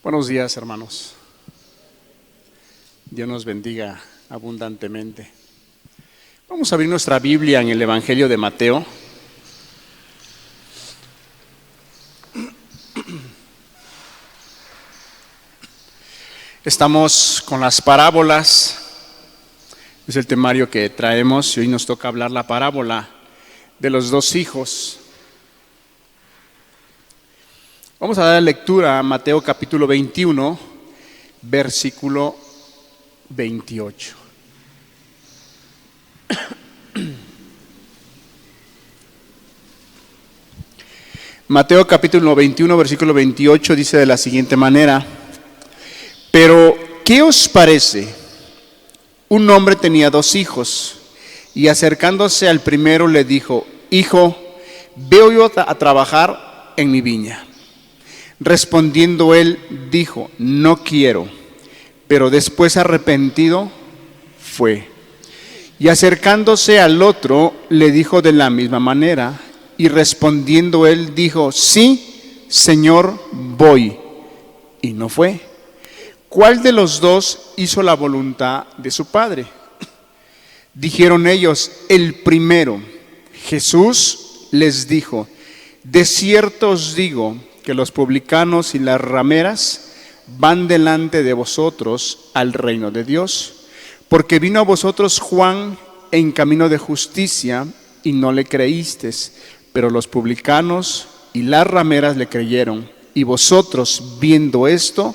Buenos días, hermanos. Dios nos bendiga abundantemente. Vamos a abrir nuestra Biblia en el Evangelio de Mateo. Estamos con las parábolas. Es el temario que traemos y hoy nos toca hablar la parábola de los dos hijos. Vamos a dar lectura a Mateo capítulo 21, versículo 28. Mateo capítulo 21, versículo 28 dice de la siguiente manera: Pero, ¿qué os parece? Un hombre tenía dos hijos, y acercándose al primero le dijo: Hijo, veo yo a trabajar en mi viña. Respondiendo él, dijo: No quiero. Pero después arrepentido fue. Y acercándose al otro, le dijo de la misma manera. Y respondiendo él, dijo: Sí, Señor, voy. Y no fue. ¿Cuál de los dos hizo la voluntad de su padre? Dijeron ellos: el primero. Jesús les dijo: De cierto os digo que los publicanos y las rameras van delante de vosotros al reino de Dios, porque vino a vosotros Juan en camino de justicia y no le creísteis, pero los publicanos y las rameras le creyeron, y vosotros, viendo esto,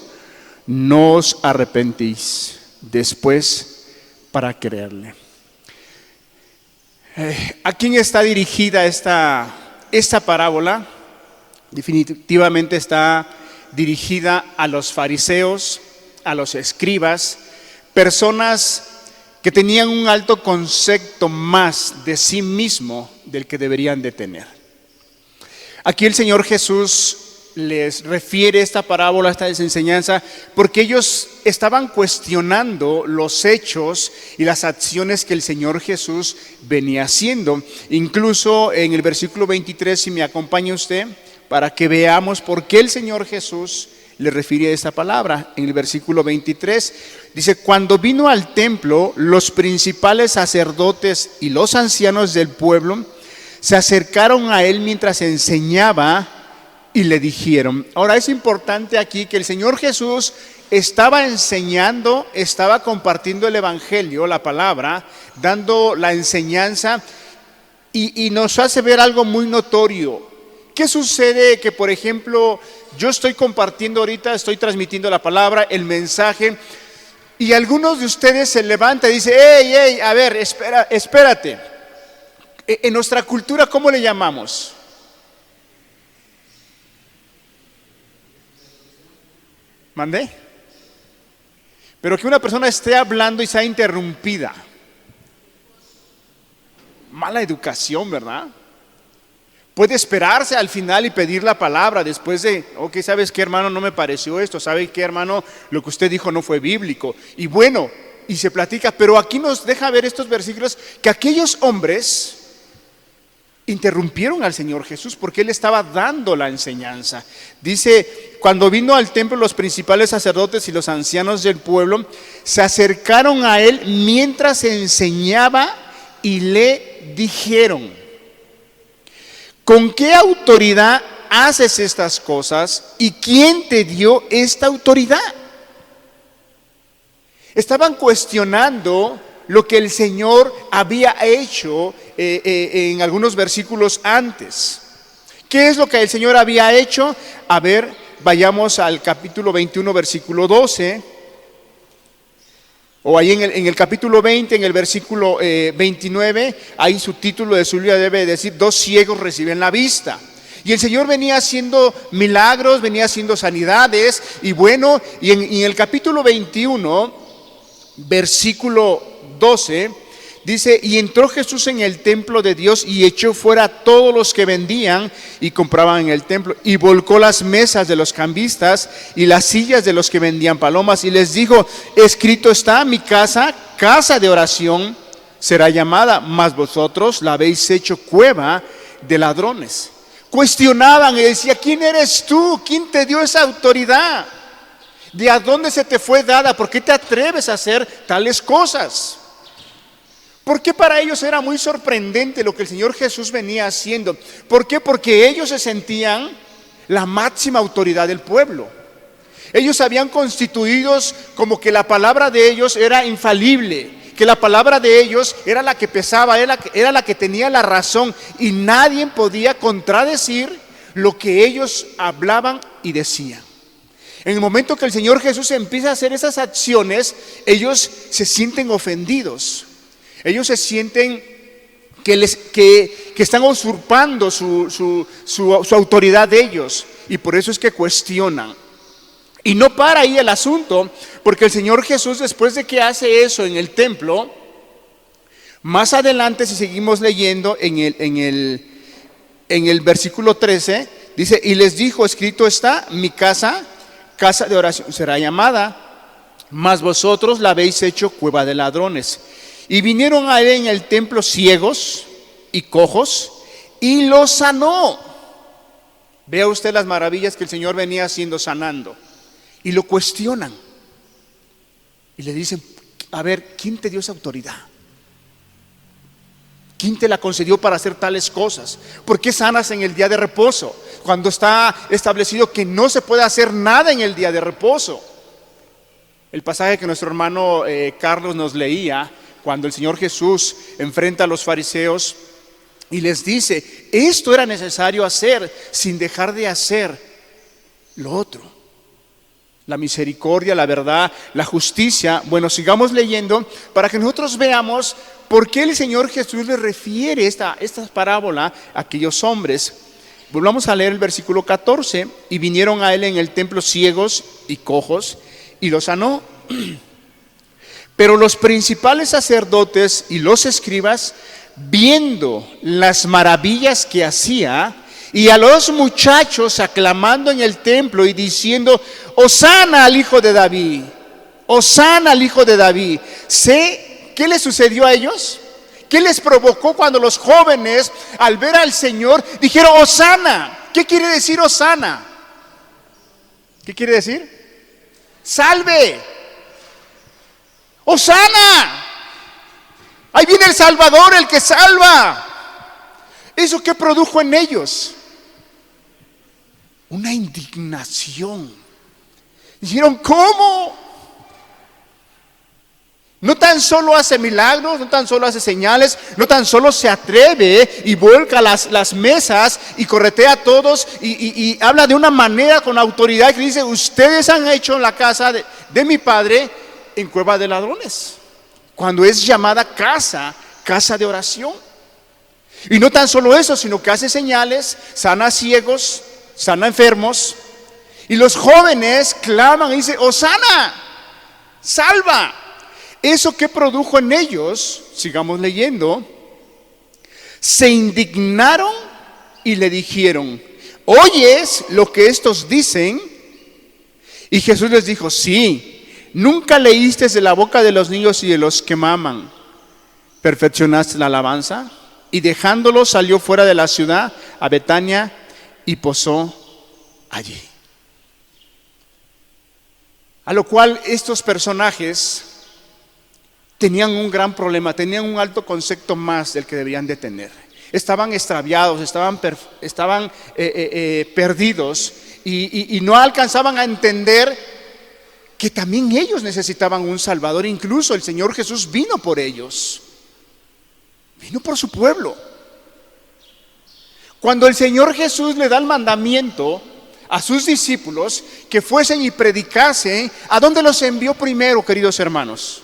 no os arrepentís después para creerle. ¿A quién está dirigida esta parábola? Definitivamente está dirigida a los fariseos, a los escribas, personas que tenían un alto concepto más de sí mismo del que deberían de tener. Aquí el Señor Jesús les refiere esta parábola, esta enseñanza, porque ellos estaban cuestionando los hechos y las acciones que el Señor Jesús venía haciendo. Incluso en el versículo 23, si me acompaña usted, para que veamos por qué el Señor Jesús le refiere a esta palabra. En el versículo 23 dice: Cuando vino al templo, los principales sacerdotes y los ancianos del pueblo se acercaron a él mientras enseñaba y le dijeron. Ahora es importante aquí que el Señor Jesús estaba enseñando, estaba compartiendo el evangelio, la palabra, dando la enseñanza, y nos hace ver algo muy notorio. ¿Qué sucede? Que, por ejemplo, yo estoy compartiendo ahorita, estoy transmitiendo la palabra, el mensaje, y algunos de ustedes se levantan y dicen: hey, a ver, espérate. En nuestra cultura, ¿cómo le llamamos? ¿Mandé? Pero que una persona esté hablando y sea interrumpida. Mala educación, ¿verdad? Puede esperarse al final y pedir la palabra después de: ok, ¿sabes qué, hermano? No me pareció esto. ¿Sabe qué, hermano? Lo que usted dijo no fue bíblico. Y bueno, y se platica, pero aquí nos deja ver estos versículos que aquellos hombres interrumpieron al Señor Jesús porque Él estaba dando la enseñanza. Dice: cuando vino al templo, los principales sacerdotes y los ancianos del pueblo se acercaron a Él mientras enseñaba y le dijeron: ¿con qué autoridad haces estas cosas y quién te dio esta autoridad? Estaban cuestionando lo que el Señor había hecho en algunos versículos antes. ¿Qué es lo que el Señor había hecho? A ver, vayamos al capítulo 21, versículo 12. O ahí en el capítulo 20, en el versículo 29, ahí su título de su Biblia debe decir: dos ciegos reciben la vista. Y el Señor venía haciendo milagros, venía haciendo sanidades. Y bueno, y en el capítulo 21, versículo 12, dice: y entró Jesús en el templo de Dios y echó fuera a todos los que vendían y compraban en el templo, y volcó las mesas de los cambistas y las sillas de los que vendían palomas, y les dijo: escrito está, mi casa, casa de oración será llamada, mas vosotros la habéis hecho cueva de ladrones. Cuestionaban y decía: ¿quién eres tú? ¿Quién te dio esa autoridad? ¿De a dónde se te fue dada? ¿Por qué te atreves a hacer tales cosas? ¿Por qué para ellos era muy sorprendente lo que el Señor Jesús venía haciendo? ¿Por qué? Porque ellos se sentían la máxima autoridad del pueblo. Ellos habían constituidos como que la palabra de ellos era infalible, que la palabra de ellos era la que pesaba, era la que tenía la razón, y nadie podía contradecir lo que ellos hablaban y decían. En el momento que el Señor Jesús empieza a hacer esas acciones, ellos se sienten ofendidos. Ellos se sienten que están usurpando su autoridad de ellos, y por eso es que cuestionan. Y no para ahí el asunto, porque el Señor Jesús, después de que hace eso en el templo, más adelante, si seguimos leyendo en el versículo 13, dice: y les dijo, escrito está, mi casa de oración será llamada, mas vosotros la habéis hecho cueva de ladrones. Y vinieron a él en el templo ciegos y cojos, y los sanó. Vea usted las maravillas que el Señor venía haciendo, sanando. Y lo cuestionan. Y le dicen: a ver, ¿quién te dio esa autoridad? ¿Quién te la concedió para hacer tales cosas? ¿Por qué sanas en el día de reposo, cuando está establecido que no se puede hacer nada en el día de reposo? El pasaje que nuestro hermano Carlos nos leía, cuando el Señor Jesús enfrenta a los fariseos y les dice: esto era necesario hacer sin dejar de hacer lo otro. La misericordia, la verdad, la justicia. Bueno, sigamos leyendo para que nosotros veamos por qué el Señor Jesús le refiere esta parábola a aquellos hombres. Volvamos a leer el versículo 14. Y vinieron a él en el templo ciegos y cojos, y los sanó. Pero los principales sacerdotes y los escribas, viendo las maravillas que hacía, y a los muchachos aclamando en el templo y diciendo: Hosana al hijo de David, Hosana al hijo de David. ¿Qué les sucedió a ellos? ¿Qué les provocó cuando los jóvenes, al ver al Señor, dijeron: Hosana? ¿Qué quiere decir Hosana? ¿Qué quiere decir? Salve. Hosana. Ahí viene el Salvador, el que salva. ¿Eso qué produjo en ellos? Una indignación. Dijeron: ¿cómo? No tan solo hace milagros, no tan solo hace señales, no tan solo se atreve y vuelca las mesas y corretea a todos y habla de una manera con autoridad que dice: ustedes han hecho la casa de mi padre en cueva de ladrones, cuando es llamada casa de oración. Y no tan solo eso, sino que hace señales, sana ciegos, sana enfermos. Y los jóvenes claman y dicen: Hosana, salva. Eso que produjo en ellos, sigamos leyendo, se indignaron y le dijeron: ¿oyes lo que estos dicen? Y Jesús les dijo: sí, nunca leíste de la boca de los niños y de los que maman, perfeccionaste la alabanza. Y dejándolo salió fuera de la ciudad a Betania y posó allí. A lo cual estos personajes tenían un gran problema, tenían un alto concepto más del que debían de tener. Estaban extraviados, estaban perdidos y no alcanzaban a entender que también ellos necesitaban un Salvador. Incluso el Señor Jesús vino por ellos. Vino por su pueblo. Cuando el Señor Jesús le da el mandamiento a sus discípulos que fuesen y predicasen, ¿a dónde los envió primero, queridos hermanos?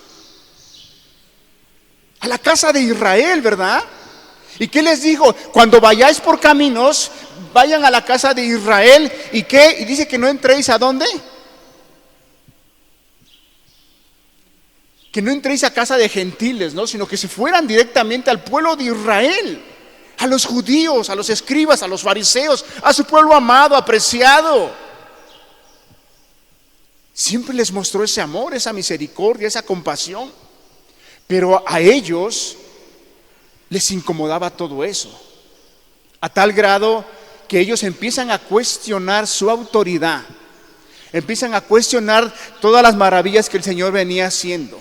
A la casa de Israel, ¿verdad? ¿Y qué les dijo? Cuando vayáis por caminos, vayan a la casa de Israel. ¿Y qué? Y dice que no entréis ¿a dónde? Que no entréis a casa de gentiles, ¿no? Sino que se fueran directamente al pueblo de Israel, a los judíos, a los escribas, a los fariseos, a su pueblo amado, apreciado. Siempre les mostró ese amor, esa misericordia, esa compasión. Pero a ellos les incomodaba todo eso, a tal grado que ellos empiezan a cuestionar su autoridad. empiezan a cuestionar todas las maravillas que el Señor venía haciendo.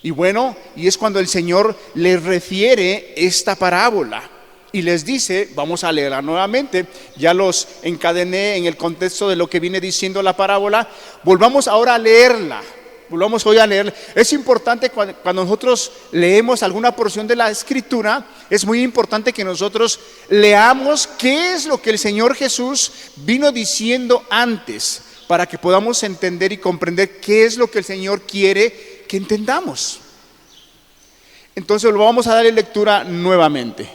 Y bueno, y es cuando el Señor les refiere esta parábola y les dice, vamos a leerla nuevamente, ya los encadené en el contexto de lo que viene diciendo la parábola, volvamos ahora a leerla. Volvamos hoy a leer. Es importante cuando nosotros leemos alguna porción de la Escritura, es muy importante que nosotros leamos qué es lo que el Señor Jesús vino diciendo antes, para que podamos entender y comprender qué es lo que el Señor quiere que entendamos. Entonces lo vamos a darle lectura nuevamente.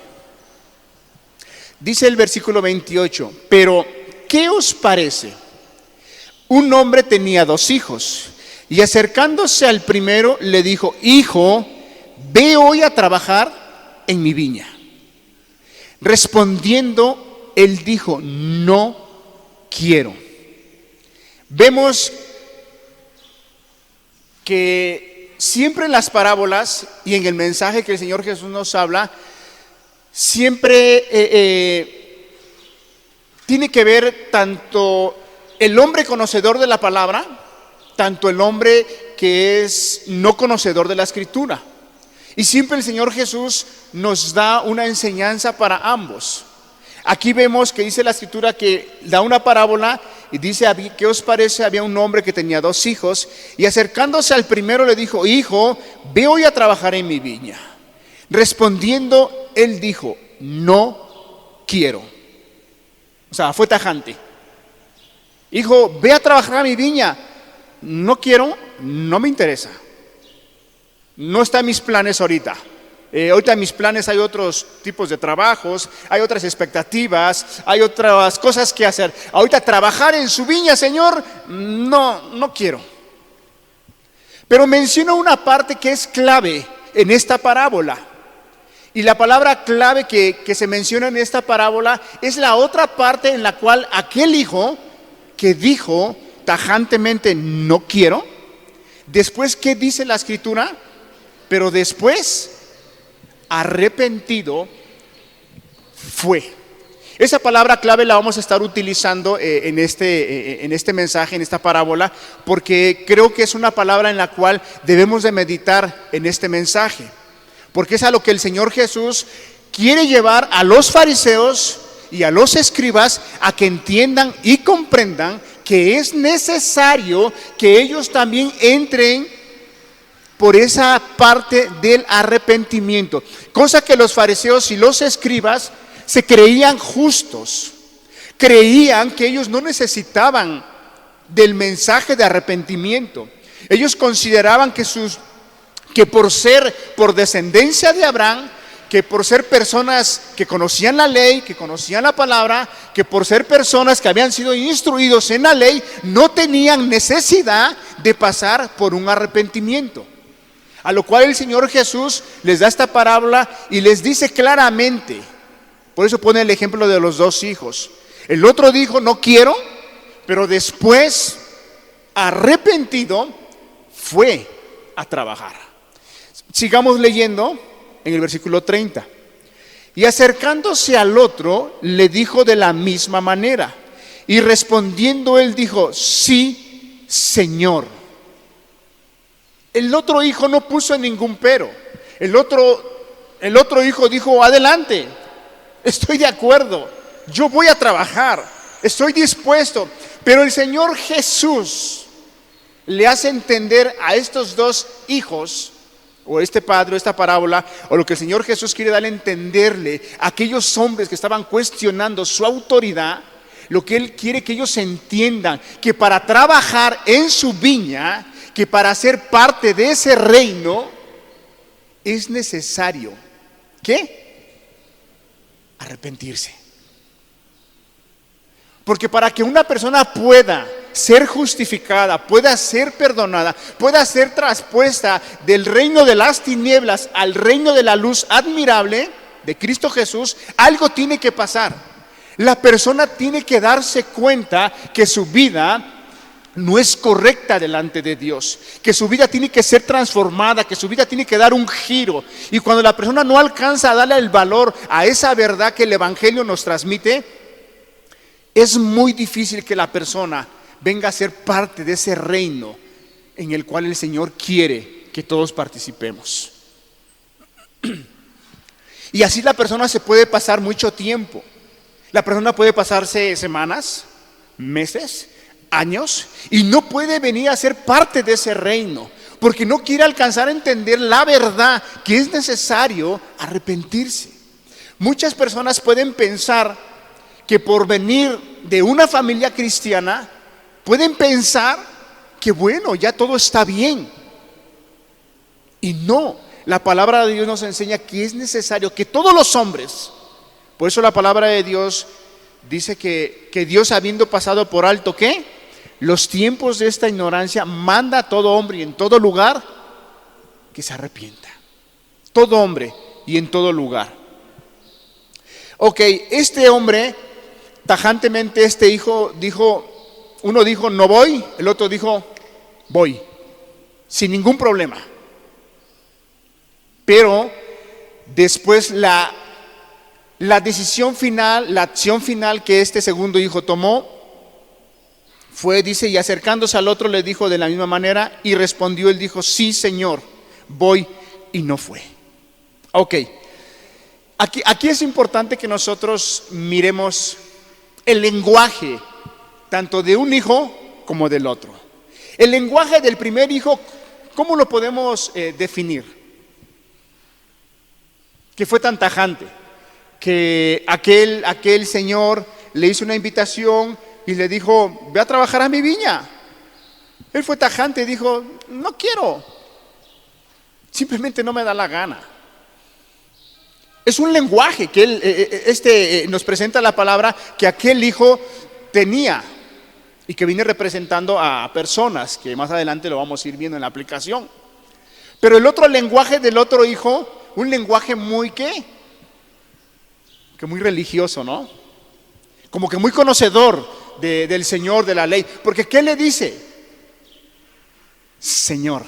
Dice el versículo 28, pero ¿qué os parece? Un hombre tenía 2 hijos. Y acercándose al primero le dijo, hijo, ve hoy a trabajar en mi viña. Respondiendo, él dijo, no quiero. Vemos que siempre en las parábolas y en el mensaje que el Señor Jesús nos habla, siempre tiene que ver tanto el hombre conocedor de la palabra, tanto el hombre que es no conocedor de la Escritura. Y siempre el Señor Jesús nos da una enseñanza para ambos. Aquí vemos que dice la Escritura que da una parábola y dice, ¿qué os parece? Había un hombre que tenía 2 hijos y acercándose al primero le dijo, hijo, ve hoy a trabajar en mi viña. Respondiendo, él dijo, no quiero. O sea, fue tajante. Hijo, ve a trabajar a mi viña. No quiero, no me interesa. No está en mis planes ahorita. Ahorita en mis planes hay otros tipos de trabajos, hay otras expectativas, hay otras cosas que hacer. Ahorita trabajar en su viña, Señor, no quiero. Pero menciono una parte que es clave en esta parábola. Y la palabra clave que se menciona en esta parábola es la otra parte en la cual aquel hijo que dijo tajantemente no quiero, después, ¿qué dice la Escritura? Pero después, arrepentido fue. Esa palabra clave la vamos a estar utilizando en este mensaje, en esta parábola, porque creo que es una palabra en la cual debemos de meditar en este mensaje, porque es a lo que el Señor Jesús quiere llevar a los fariseos y a los escribas a que entiendan y comprendan que es necesario que ellos también entren por esa parte del arrepentimiento, cosa que los fariseos y los escribas se creían justos, creían que ellos no necesitaban del mensaje de arrepentimiento. Ellos consideraban que por descendencia de Abraham, que por ser personas que conocían la ley, que conocían la palabra, que por ser personas que habían sido instruidos en la ley, no tenían necesidad de pasar por un arrepentimiento. A lo cual el Señor Jesús les da esta parábola y les dice claramente, por eso pone el ejemplo de los 2 hijos. El otro dijo, no quiero, pero después, arrepentido, fue a trabajar. Sigamos leyendo. En el versículo 30, y acercándose al otro, le dijo de la misma manera, y respondiendo él dijo, sí, Señor. El otro hijo no puso ningún pero. El otro hijo dijo, adelante, estoy de acuerdo, yo voy a trabajar, estoy dispuesto. Pero el Señor Jesús le hace entender a estos 2 hijos, o este padre, o esta parábola, o lo que el Señor Jesús quiere darle a entenderle a aquellos hombres que estaban cuestionando su autoridad, lo que Él quiere que ellos entiendan, que para trabajar en su viña, que para ser parte de ese reino, es necesario, ¿qué? Arrepentirse. Porque para que una persona pueda ser justificada, pueda ser perdonada, pueda ser traspuesta del reino de las tinieblas al reino de la luz admirable de Cristo Jesús, algo tiene que pasar. La persona tiene que darse cuenta que su vida no es correcta delante de Dios, que su vida tiene que ser transformada, que su vida tiene que dar un giro. Y cuando la persona no alcanza a darle el valor a esa verdad que el Evangelio nos transmite, es muy difícil que la persona venga a ser parte de ese reino en el cual el Señor quiere que todos participemos. Y así la persona se puede pasar mucho tiempo. La persona puede pasarse semanas, meses, años, y no puede venir a ser parte de ese reino, porque no quiere alcanzar a entender la verdad, que es necesario arrepentirse. Muchas personas pueden pensar que por venir de una familia cristiana, pueden pensar que bueno, ya todo está bien. Y no, la palabra de Dios nos enseña que es necesario que todos los hombres, por eso la palabra de Dios dice que Dios, habiendo pasado por alto, ¿qué? Los tiempos de esta ignorancia, manda a todo hombre y en todo lugar que se arrepienta. Todo hombre y en todo lugar. Ok, este hombre, tajantemente este hijo dijo, uno dijo no voy, el otro dijo voy, sin ningún problema. Pero después la decisión final, la acción final que este segundo hijo tomó fue, dice, y acercándose al otro le dijo de la misma manera, y respondió, él dijo, sí Señor, voy, y no fue. Ok, aquí es importante que nosotros miremos el lenguaje tanto de un hijo como del otro. El lenguaje del primer hijo, ¿cómo lo podemos definir? Que fue tan tajante, que aquel señor le hizo una invitación y le dijo, ve a trabajar a mi viña. Él fue tajante y dijo, no quiero, simplemente no me da la gana. Es un lenguaje que él nos presenta la palabra que aquel hijo tenía y que viene representando a personas, que más adelante lo vamos a ir viendo en la aplicación. Pero el otro lenguaje del otro hijo, un lenguaje muy que muy religioso, ¿no? Como que muy conocedor del Señor, de la ley. Porque ¿qué le dice? Señor.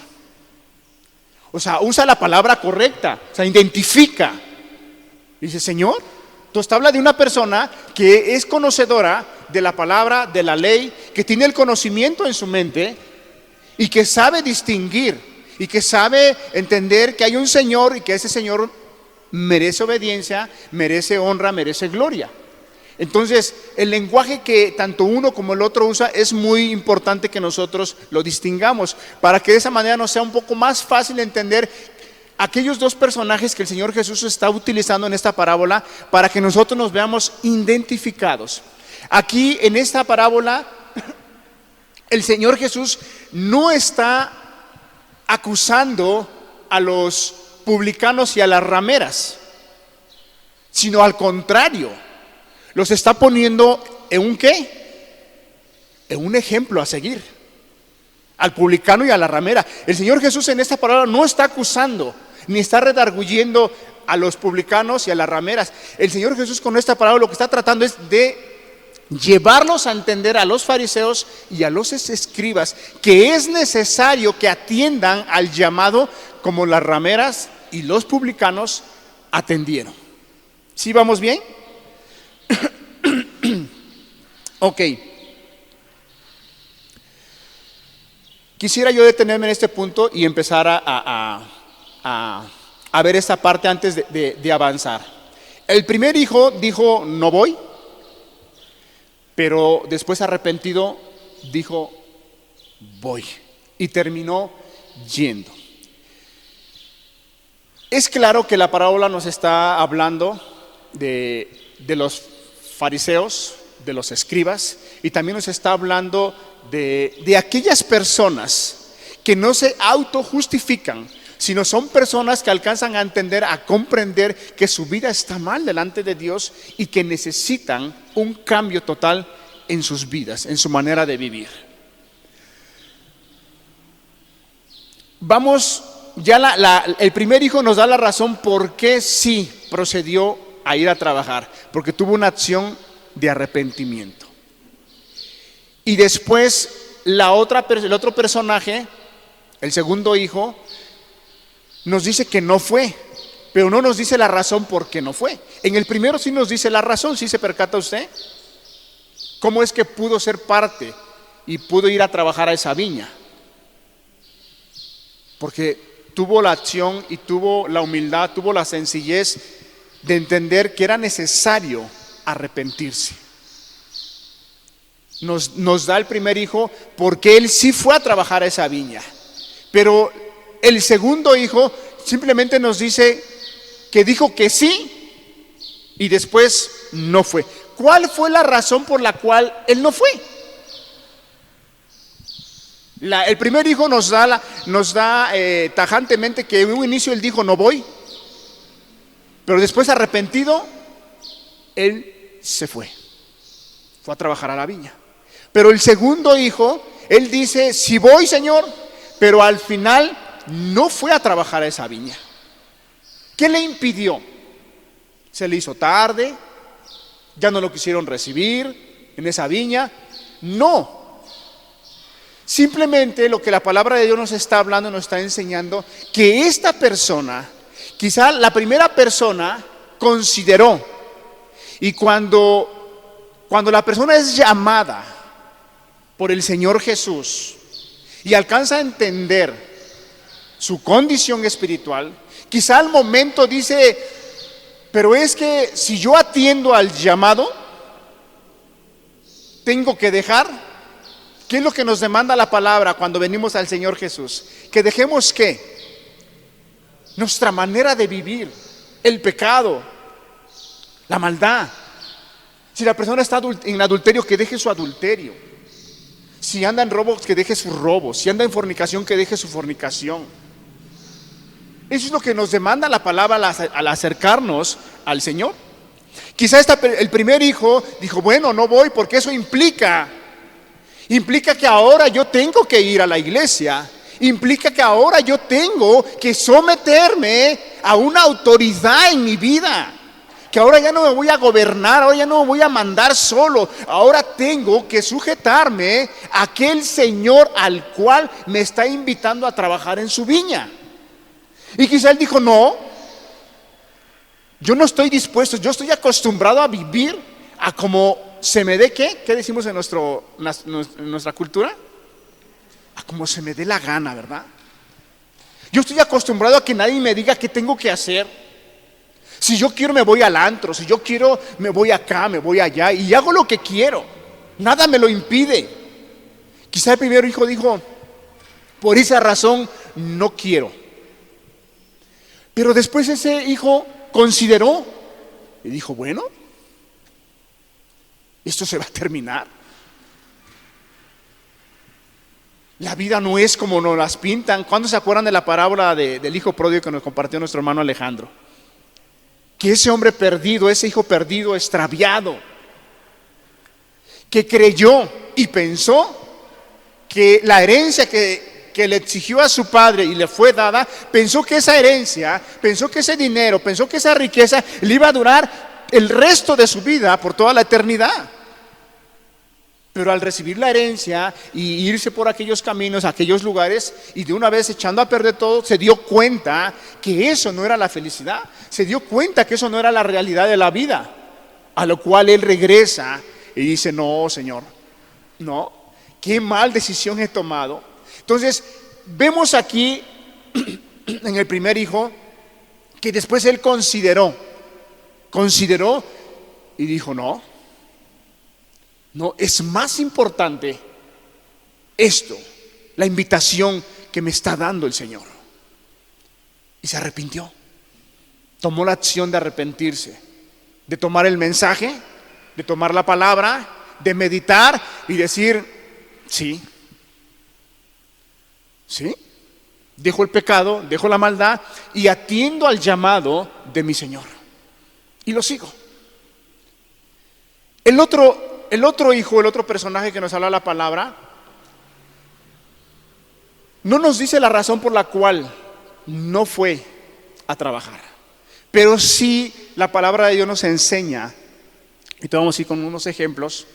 O sea, usa la palabra correcta, o sea, identifica. Dice, Señor. Entonces habla de una persona que es conocedora de la palabra, de la ley, que tiene el conocimiento en su mente y que sabe distinguir y que sabe entender que hay un Señor y que ese Señor merece obediencia, merece honra, merece gloria. Entonces, el lenguaje que tanto uno como el otro usa es muy importante que nosotros lo distingamos, para que de esa manera nos sea un poco más fácil entender aquellos dos personajes que el Señor Jesús está utilizando en esta parábola, para que nosotros nos veamos identificados. Aquí en esta parábola, el Señor Jesús no está acusando a los publicanos y a las rameras, sino al contrario, los está poniendo en un ¿qué? En un ejemplo a seguir, al publicano y a la ramera. El Señor Jesús en esta parábola no está acusando, ni está redarguyendo a los publicanos y a las rameras. El Señor Jesús con esta parábola lo que está tratando es de llevarlos a entender a los fariseos y a los escribas que es necesario que atiendan al llamado como las rameras y los publicanos atendieron. ¿Sí vamos bien? Ok. Quisiera yo detenerme en este punto y empezar a ver esta parte antes de avanzar. El primer hijo dijo, no voy, pero después arrepentido dijo, voy, y terminó yendo. Es claro que la parábola nos está hablando de los fariseos, de los escribas, y también nos está hablando de aquellas personas que no se autojustifican, sino son personas que alcanzan a entender, a comprender que su vida está mal delante de Dios y que necesitan un cambio total en sus vidas, en su manera de vivir. Vamos, ya el primer hijo nos da la razón por qué sí procedió a ir a trabajar, porque tuvo una acción de arrepentimiento. Y después el otro personaje, el segundo hijo, nos dice que no fue, pero no nos dice la razón por qué no fue. En el primero sí nos dice la razón. ¿Sí se percata usted? ¿Cómo es que pudo ser parte y pudo ir a trabajar a esa viña, porque tuvo la acción y tuvo la humildad, tuvo la sencillez de entender que era necesario arrepentirse. Nos da el primer hijo porque él sí fue a trabajar a esa viña, pero el segundo hijo simplemente nos dice que dijo que sí y después no fue. ¿Cuál fue la razón por la cual él no fue? El primer hijo nos da tajantemente que en un inicio él dijo no voy, pero después arrepentido, él se fue a trabajar a la viña. Pero el segundo hijo, él dice, sí voy, Señor, pero al final no fue a trabajar a esa viña. ¿Qué le impidió? Se le hizo tarde, ya no lo quisieron recibir en esa viña. No. Simplemente lo que la palabra de Dios nos está hablando, nos está enseñando que esta persona, quizá la primera persona, consideró, y cuando la persona es llamada por el Señor Jesús y alcanza a entender su condición espiritual, quizá al momento dice, pero es que si yo atiendo al llamado, tengo que dejar. ¿Qué es lo que nos demanda la palabra cuando venimos al Señor Jesús? Que dejemos ¿qué? Nuestra manera de vivir, el pecado, la maldad. Si la persona está en adulterio, que deje su adulterio. Si anda en robos, que deje sus robos. Si anda en fornicación, que deje su fornicación. Eso es lo que nos demanda la palabra al acercarnos al Señor. Quizá el primer hijo dijo, bueno, no voy porque eso implica que ahora yo tengo que ir a la iglesia. Implica que ahora yo tengo que someterme a una autoridad en mi vida. Que ahora ya no me voy a gobernar, ahora ya no me voy a mandar solo. Ahora tengo que sujetarme a aquel Señor al cual me está invitando a trabajar en su viña. Y quizá él dijo, no, yo no estoy dispuesto, yo estoy acostumbrado a vivir a como se me dé ¿qué? ¿Qué decimos en nuestra cultura? A como se me dé la gana, ¿verdad? Yo estoy acostumbrado a que nadie me diga qué tengo que hacer. Si yo quiero me voy al antro, si yo quiero me voy acá, me voy allá y hago lo que quiero. Nada me lo impide. Quizá el primer hijo dijo, por esa razón no quiero. Pero después ese hijo consideró y dijo, bueno, esto se va a terminar. La vida no es como nos las pintan. ¿Cuándo se acuerdan de la parábola del hijo pródigo que nos compartió nuestro hermano Alejandro? Que ese hombre perdido, ese hijo perdido, extraviado, que creyó y pensó que la herencia que le exigió a su padre y le fue dada, pensó que esa herencia, pensó que ese dinero, pensó que esa riqueza le iba a durar el resto de su vida por toda la eternidad. Pero al recibir la herencia y irse por aquellos caminos, aquellos lugares, y de una vez echando a perder todo, se dio cuenta que eso no era la felicidad. Se dio cuenta que eso no era la realidad de la vida. A lo cual él regresa y dice, no, Señor, no, qué mal decisión he tomado. Entonces, vemos aquí en el primer hijo que después él consideró y dijo, no, es más importante esto, la invitación que me está dando el Señor. Y se arrepintió. Tomó la acción de arrepentirse, de tomar el mensaje, de tomar la palabra, de meditar y decir, sí, dejo el pecado, dejo la maldad y atiendo al llamado de mi Señor. Y lo sigo. El otro hijo, el otro personaje que nos habla la palabra, no nos dice la razón por la cual no fue a trabajar, pero sí la palabra de Dios nos enseña, y te vamos a ir con unos ejemplos,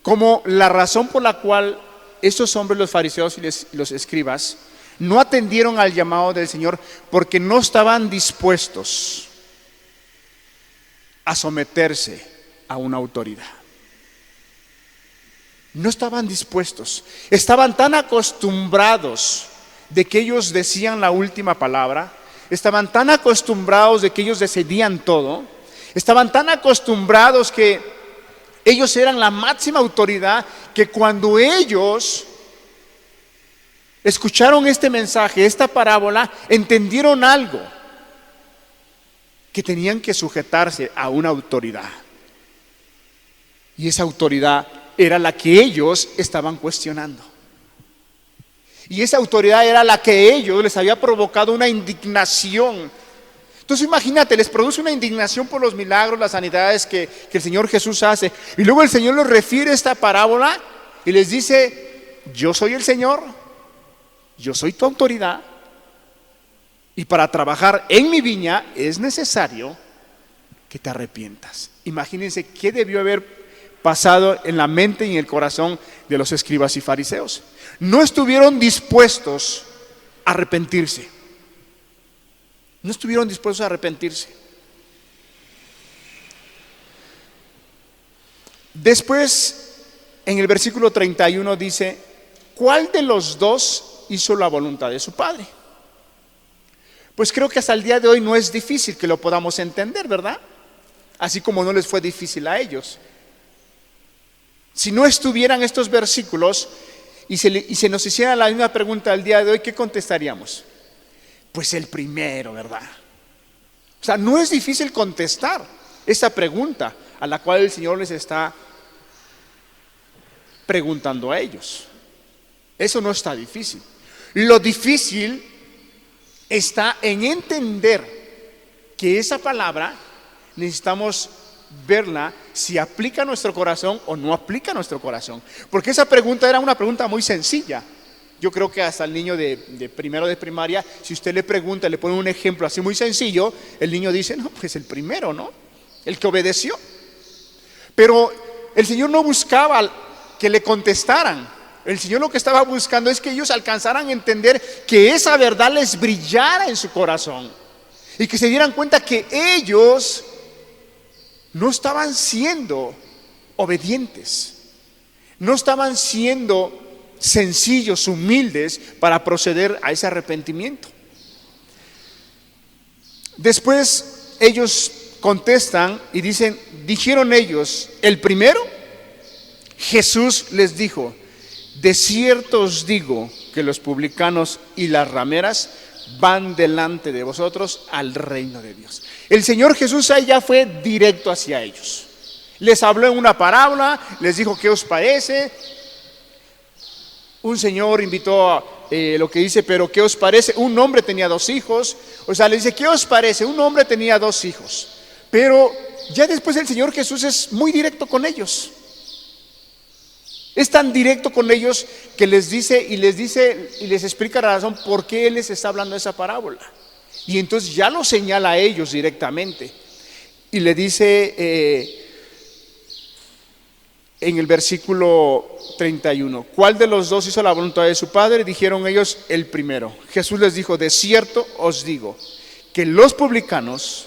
como la razón por la cual estos hombres, los fariseos y los escribas, no atendieron al llamado del Señor porque no estaban dispuestos a someterse a una autoridad. No estaban dispuestos. Estaban tan acostumbrados de que ellos decían la última palabra. Estaban tan acostumbrados de que ellos decidían todo. Estaban tan acostumbrados que ellos eran la máxima autoridad, que cuando ellos escucharon este mensaje, esta parábola, entendieron algo: que tenían que sujetarse a una autoridad. Y esa autoridad era la que ellos estaban cuestionando. Y esa autoridad era la que a ellos les había provocado una indignación. Entonces imagínate, les produce una indignación por los milagros, las sanidades que el Señor Jesús hace. Y luego el Señor les refiere esta parábola y les dice: yo soy el Señor, yo soy tu autoridad. Y para trabajar en mi viña es necesario que te arrepientas. Imagínense qué debió haber pasado en la mente y en el corazón de los escribas y fariseos. No estuvieron dispuestos a arrepentirse. No estuvieron dispuestos a arrepentirse. Después, en el versículo 31 dice: ¿cuál de los dos hizo la voluntad de su padre? Pues creo que hasta el día de hoy no es difícil que lo podamos entender, ¿verdad? Así como no les fue difícil a ellos. Si no estuvieran estos versículos y se nos hiciera la misma pregunta al día de hoy, ¿qué contestaríamos? Pues el primero, ¿verdad? O sea, no es difícil contestar esta pregunta a la cual el Señor les está preguntando a ellos. Eso no está difícil. Lo difícil está en entender que esa palabra necesitamos verla si aplica a nuestro corazón o no aplica a nuestro corazón. Porque esa pregunta era una pregunta muy sencilla. Yo creo que hasta el niño de primero de primaria, si usted le pregunta, le pone un ejemplo así muy sencillo, el niño dice: no, pues el primero, ¿no? El que obedeció. Pero el Señor no buscaba que le contestaran. El Señor lo que estaba buscando es que ellos alcanzaran a entender, que esa verdad les brillara en su corazón y que se dieran cuenta que ellos no estaban siendo obedientes, no estaban siendo sencillos, humildes para proceder a ese arrepentimiento. Después ellos contestan y dicen: dijeron ellos, ¿el primero? Jesús les dijo: de cierto os digo que los publicanos y las rameras van delante de vosotros al reino de Dios. El Señor Jesús ahí ya fue directo hacia ellos. Les habló en una parábola, les dijo: ¿qué os parece? Un señor invitó a lo que dice: pero ¿qué os parece? Un hombre tenía 2 hijos. O sea, le dice: ¿qué os parece? Un hombre tenía 2 hijos. Pero ya después el Señor Jesús es muy directo con ellos. Es tan directo con ellos que les dice y les explica la razón por qué Él les está hablando de esa parábola. Y entonces ya lo señala a ellos directamente. Y le dice en el versículo 31: ¿cuál de los dos hizo la voluntad de su padre? Dijeron ellos: el primero. Jesús les dijo: de cierto os digo que los publicanos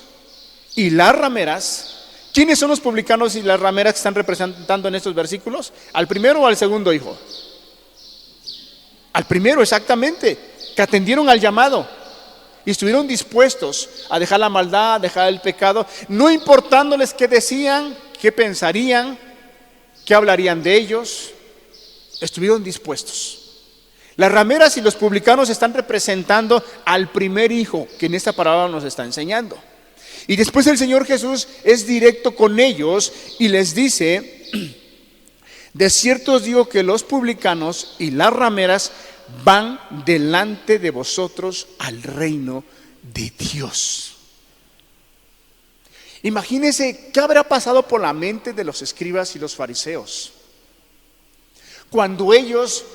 y las rameras. ¿Quiénes son los publicanos y las rameras que están representando en estos versículos? ¿Al primero o al segundo hijo? Al primero, exactamente, que atendieron al llamado y estuvieron dispuestos a dejar la maldad, a dejar el pecado, no importándoles qué decían, qué pensarían, qué hablarían de ellos. Estuvieron dispuestos. Las rameras y los publicanos están representando al primer hijo que en esta parábola nos está enseñando. Y después el Señor Jesús es directo con ellos y les dice: de cierto os digo que los publicanos y las rameras van delante de vosotros al reino de Dios. Imagínense qué habrá pasado por la mente de los escribas y los fariseos cuando ellos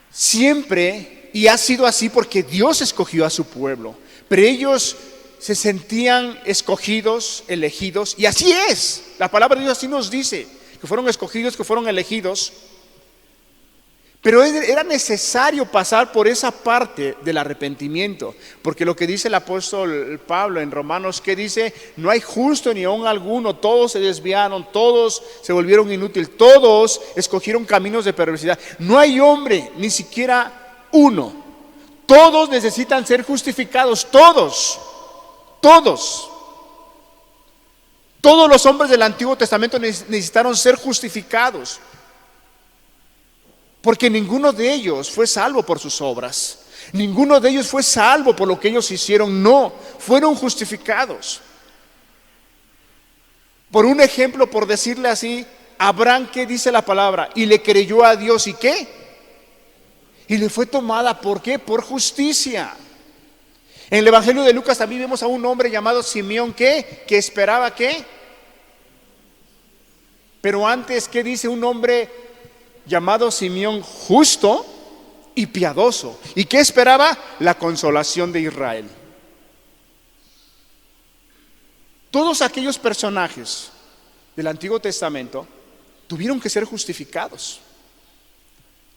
siempre, y ha sido así porque Dios escogió a su pueblo, pero ellos se sentían escogidos, elegidos, y así es. La palabra de Dios así nos dice, que fueron escogidos, que fueron elegidos. Pero era necesario pasar por esa parte del arrepentimiento, porque lo que dice el apóstol Pablo en Romanos, que dice: no hay justo ni aun alguno, todos se desviaron, todos se volvieron inútiles, todos escogieron caminos de perversidad. No hay hombre, ni siquiera uno. Todos necesitan ser justificados, todos. Todos los hombres del Antiguo Testamento necesitaron ser justificados, porque ninguno de ellos fue salvo por sus obras. Ninguno de ellos fue salvo por lo que ellos hicieron. No, fueron justificados. Por un ejemplo, por decirle así, Abraham, ¿qué dice la palabra? Y le creyó a Dios, ¿y qué? Y le fue tomada, ¿por qué? Por justicia. En el Evangelio de Lucas también vemos a un hombre llamado Simeón, ¿qué? Que esperaba, ¿qué? Pero antes, ¿qué dice? Un hombre llamado Simeón, justo y piadoso. ¿Y qué esperaba? La consolación de Israel. Todos aquellos personajes del Antiguo Testamento tuvieron que ser justificados.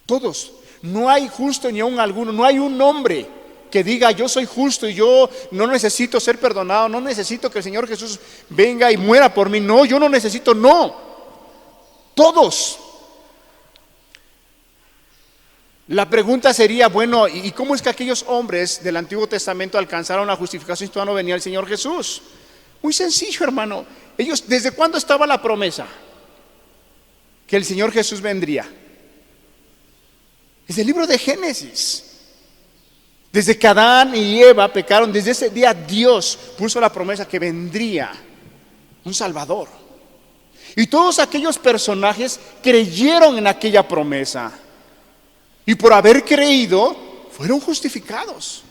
Todos. No hay justo ni aun alguno. No hay un hombre que diga: yo soy justo y yo no necesito ser perdonado, no necesito que el Señor Jesús venga y muera por mí. No, yo no necesito, no. Todos. La pregunta sería: bueno, ¿y cómo es que aquellos hombres del Antiguo Testamento alcanzaron la justificación si todavía no venía el Señor Jesús? Muy sencillo, hermano. Ellos, ¿desde cuándo estaba la promesa que el Señor Jesús vendría? Desde el libro de Génesis. Desde que Adán y Eva pecaron, desde ese día Dios puso la promesa que vendría un Salvador. Y todos aquellos personajes creyeron en aquella promesa. Y por haber creído, fueron justificados.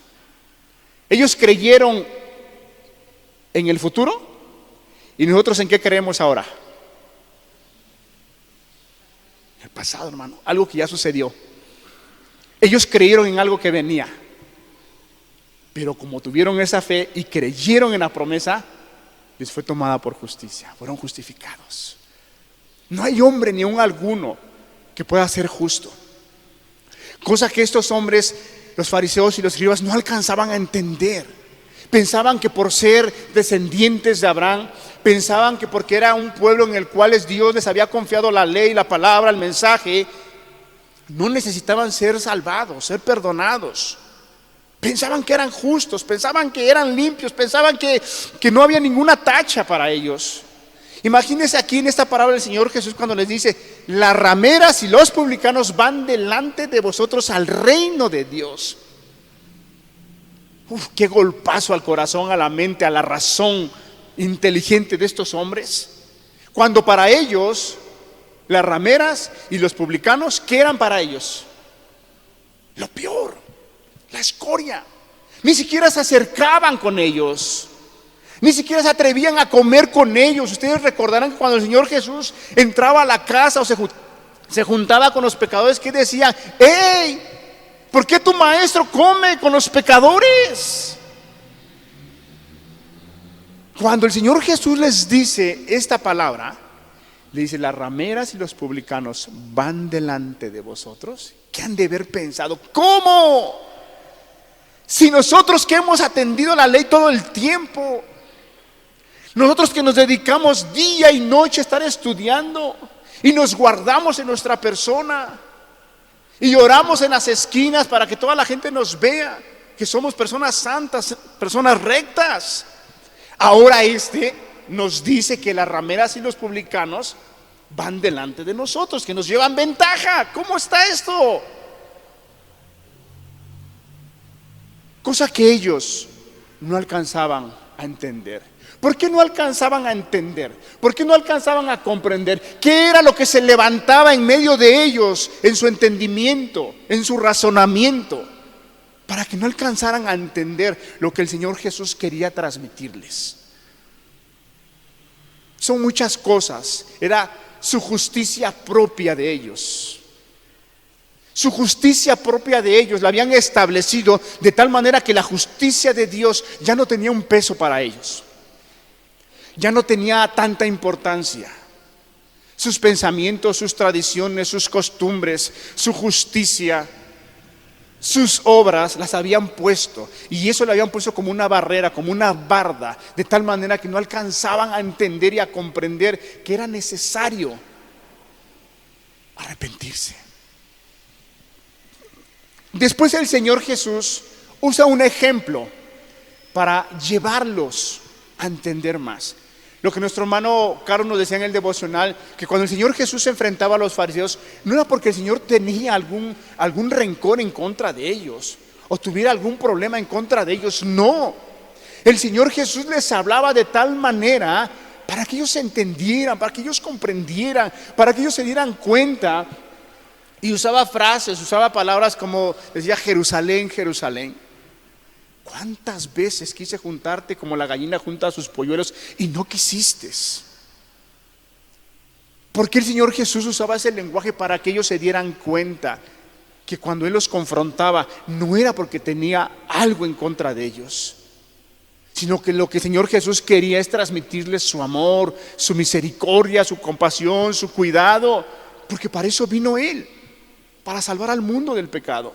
Ellos creyeron en el futuro. ¿Y nosotros en qué creemos ahora? En el pasado, hermano. Algo que ya sucedió. Ellos creyeron en algo que venía. Pero como tuvieron esa fe y creyeron en la promesa, les fue tomada por justicia. Fueron justificados. No hay hombre ni un alguno que pueda ser justo. Cosa que estos hombres, los fariseos y los escribas, no alcanzaban a entender. Pensaban que por ser descendientes de Abraham, pensaban que porque era un pueblo en el cual Dios les había confiado la ley, la palabra, el mensaje, no necesitaban ser salvados, ser perdonados. Pensaban que eran justos, pensaban que eran limpios, pensaban que no había ninguna tacha para ellos. Imagínense aquí en esta parábola del Señor Jesús cuando les dice: las rameras y los publicanos van delante de vosotros al reino de Dios. Qué golpazo al corazón, a la mente, a la razón inteligente de estos hombres. Cuando para ellos, las rameras y los publicanos, ¿qué eran para ellos? Lo peor, la escoria. Ni siquiera se acercaban con ellos. Ni siquiera se atrevían a comer con ellos. Ustedes recordarán que cuando el Señor Jesús entraba a la casa o se juntaba con los pecadores, ¿qué decían? ¡Ey! ¿Por qué tu maestro come con los pecadores? Cuando el Señor Jesús les dice esta palabra, le dice: las rameras y los publicanos van delante de vosotros. ¿Qué han de haber pensado? ¿Cómo? Si nosotros que hemos atendido la ley todo el tiempo, nosotros que nos dedicamos día y noche a estar estudiando y nos guardamos en nuestra persona y oramos en las esquinas para que toda la gente nos vea que somos personas santas, personas rectas, ahora nos dice que las rameras y los publicanos van delante de nosotros, que nos llevan ventaja. ¿Cómo está esto? Cosa que ellos no alcanzaban a entender. ¿Por qué no alcanzaban a entender? ¿Por qué no alcanzaban a comprender? ¿Qué era lo que se levantaba en medio de ellos, en su entendimiento, en su razonamiento, para que no alcanzaran a entender lo que el Señor Jesús quería transmitirles? Son muchas cosas. Era su justicia propia de ellos. Su justicia propia de ellos la habían establecido de tal manera que la justicia de Dios ya no tenía un peso para ellos. Ya no tenía tanta importancia. sus pensamientos, sus tradiciones, sus costumbres, su justicia, sus obras las habían puesto, y eso lo habían puesto como una barrera, como una barda, de tal manera que no alcanzaban a entender y a comprender que era necesario arrepentirse. Después el Señor Jesús usa un ejemplo para llevarlos a entender más. Lo que nuestro hermano Carlos nos decía en el devocional, que cuando el Señor Jesús se enfrentaba a los fariseos, no era porque el Señor tenía algún rencor en contra de ellos, o tuviera algún problema en contra de ellos. No, el Señor Jesús les hablaba de tal manera para que ellos entendieran, para que ellos comprendieran, para que ellos se dieran cuenta. Y usaba frases, usaba palabras como decía: Jerusalén, Jerusalén, ¿cuántas veces quise juntarte como la gallina junta a sus polluelos y no quisiste? ¿Por qué el Señor Jesús usaba ese lenguaje? Para que ellos se dieran cuenta que cuando Él los confrontaba no era porque tenía algo en contra de ellos, sino que lo que el Señor Jesús quería es transmitirles su amor, su misericordia, su compasión, su cuidado, porque para eso vino Él, para salvar al mundo del pecado.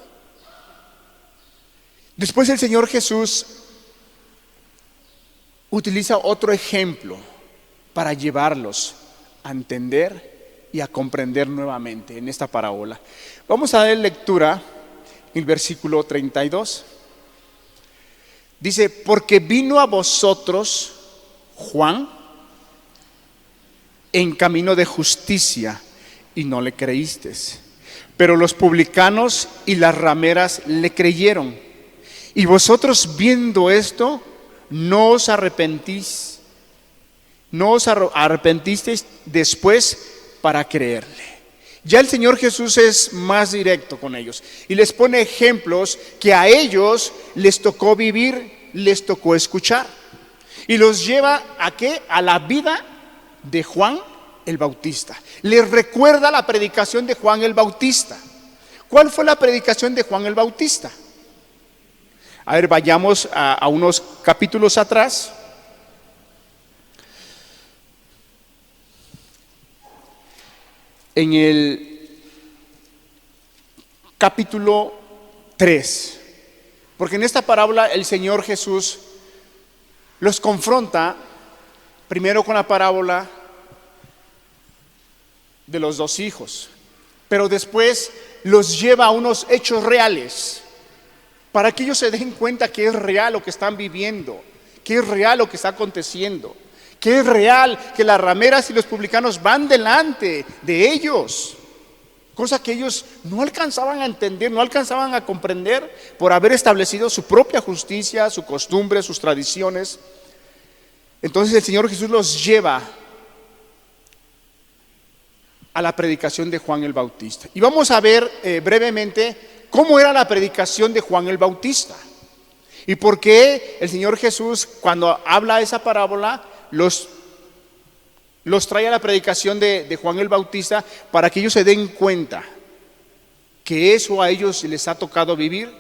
Después el Señor Jesús utiliza otro ejemplo para llevarlos a entender y a comprender nuevamente en esta parábola. Vamos a dar lectura en el versículo 32. Dice: porque vino a vosotros Juan en camino de justicia y no le creísteis, pero los publicanos y las rameras le creyeron. Y vosotros, viendo esto, no os arrepentisteis después para creerle. Ya el Señor Jesús es más directo con ellos y les pone ejemplos que a ellos les tocó vivir, les tocó escuchar, y los lleva ¿a qué? A la vida de Juan el Bautista. Les recuerda la predicación de Juan el Bautista. ¿Cuál fue la predicación de Juan el Bautista? A ver, vayamos a unos capítulos atrás. En el capítulo 3, porque en esta parábola el Señor Jesús los confronta primero con la parábola de los dos hijos, pero después los lleva a unos hechos reales, para que ellos se den cuenta que es real lo que están viviendo, que es real lo que está aconteciendo, que es real que las rameras y los publicanos van delante de ellos, cosa que ellos no alcanzaban a entender, no alcanzaban a comprender, por haber establecido su propia justicia, su costumbre, sus tradiciones. Entonces el Señor Jesús los lleva a la predicación de Juan el Bautista. Y vamos a ver brevemente cómo era la predicación de Juan el Bautista y por qué el Señor Jesús, cuando habla esa parábola, los trae a la predicación de Juan el Bautista, para que ellos se den cuenta que eso a ellos les ha tocado vivir,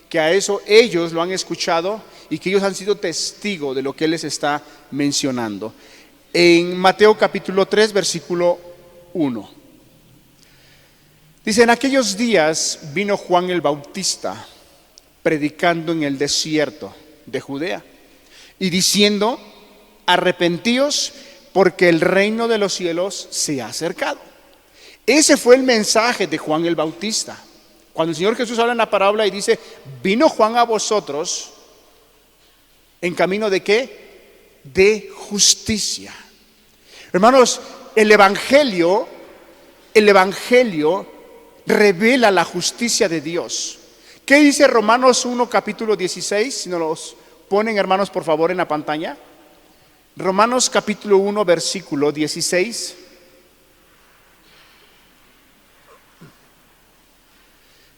que a eso ellos lo han escuchado y que ellos han sido testigos de lo que Él les está mencionando. En Mateo capítulo 3, versículo 1. Dice: en aquellos días vino Juan el Bautista predicando en el desierto de Judea y diciendo: arrepentíos, porque el reino de los cielos se ha acercado. Ese fue el mensaje de Juan el Bautista. Cuando el Señor Jesús habla en la parábola y dice: vino Juan a vosotros en camino de ¿qué? De justicia. Hermanos, el evangelio revela la justicia de Dios. ¿Qué dice Romanos 1 capítulo 16? Si nos los ponen, hermanos, por favor, en la pantalla. Romanos capítulo 1 versículo 16.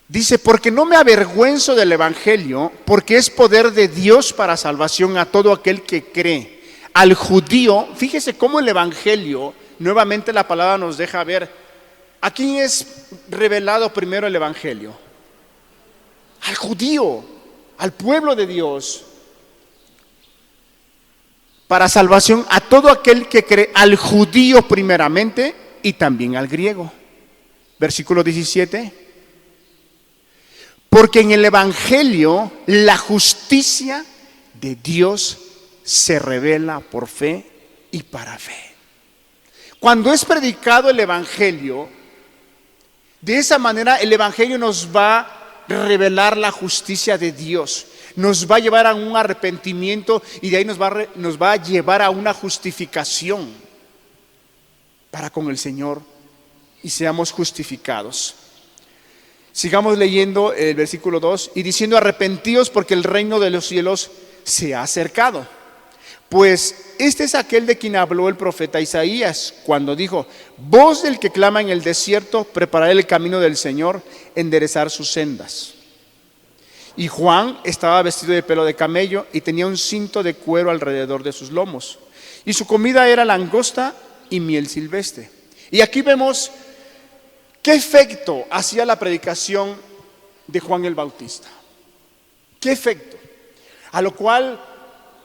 Dice: porque no me avergüenzo del evangelio, porque es poder de Dios para salvación a todo aquel que cree, al judío. Fíjese cómo el evangelio, nuevamente la palabra nos deja ver a quién es revelado primero el evangelio: al judío, al pueblo de Dios, para salvación a todo aquel que cree, al judío primeramente y también al griego. Versículo 17. Porque en el Evangelio la justicia de Dios se revela por fe y para fe. Cuando es predicado el Evangelio, de esa manera el Evangelio nos va a revelar la justicia de Dios, nos va a llevar a un arrepentimiento y de ahí nos va a llevar a una justificación para con el Señor y seamos justificados. Sigamos leyendo el versículo 2, y diciendo: arrepentíos porque el reino de los cielos se ha acercado. Pues este es aquel de quien habló el profeta Isaías cuando dijo: voz del que clama en el desierto, preparad el camino del Señor, enderezar sus sendas. Y Juan estaba vestido de pelo de camello y tenía un cinto de cuero alrededor de sus lomos, y su comida era langosta y miel silvestre. Y aquí vemos qué efecto hacía la predicación de Juan el Bautista. ¿Qué efecto? A lo cual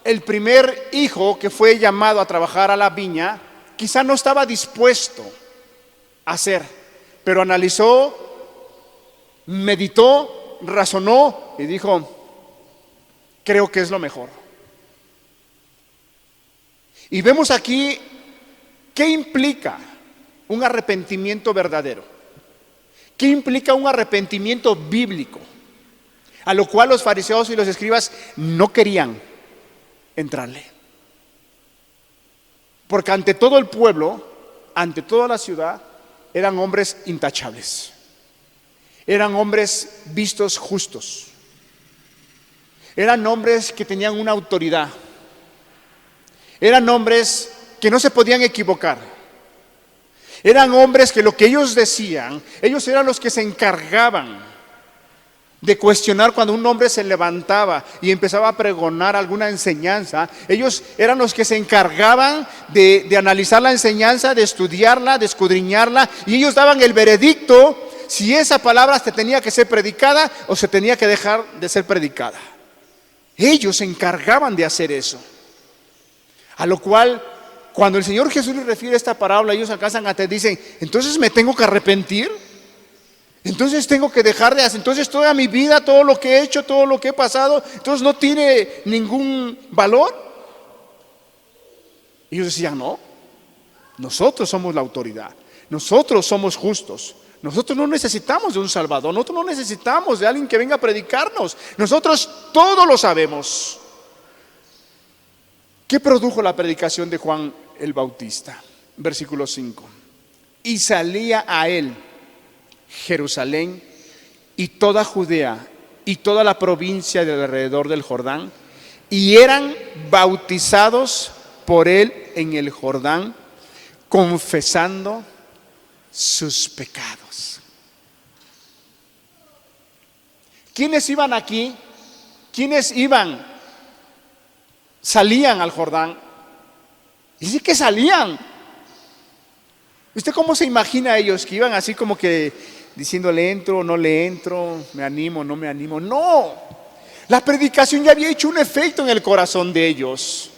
el primer hijo que fue llamado a trabajar a la viña quizá no estaba dispuesto a hacer, pero analizó, meditó, razonó y dijo: creo que es lo mejor. Y vemos aquí qué implica un arrepentimiento verdadero, qué implica un arrepentimiento bíblico, a lo cual los fariseos y los escribas no querían entrarle, porque ante todo el pueblo, ante toda la ciudad, eran hombres intachables, eran hombres vistos justos, eran hombres que tenían una autoridad, eran hombres que no se podían equivocar, eran hombres que lo que ellos decían, ellos eran los que se encargaban de cuestionar. Cuando un hombre se levantaba y empezaba a pregonar alguna enseñanza, ellos eran los que se encargaban de analizar la enseñanza, de estudiarla, de escudriñarla, y ellos daban el veredicto si esa palabra se tenía que ser predicada o se tenía que dejar de ser predicada. Ellos se encargaban de hacer eso, a lo cual cuando el Señor Jesús les refiere esta parábola, ellos alcanzan a te dicen: entonces me tengo que arrepentir, entonces tengo que dejar de hacer, entonces toda mi vida, todo lo que he hecho, todo lo que he pasado, entonces no tiene ningún valor. Y ellos decían: no, nosotros somos la autoridad, nosotros somos justos, nosotros no necesitamos de un salvador, nosotros no necesitamos de alguien que venga a predicarnos, nosotros todo lo sabemos. ¿Qué produjo la predicación de Juan el Bautista? Versículo 5. Y salía a él Jerusalén y toda Judea y toda la provincia del alrededor del Jordán, y eran bautizados por él en el Jordán, confesando sus pecados. ¿Quiénes iban aquí? ¿Quiénes salían al Jordán? Dice que salían. ¿Usted cómo se imagina a ellos? Que iban así como que diciendo: le entro o no le entro, me animo o no me animo. No, la predicación ya había hecho un efecto en el corazón de ellos.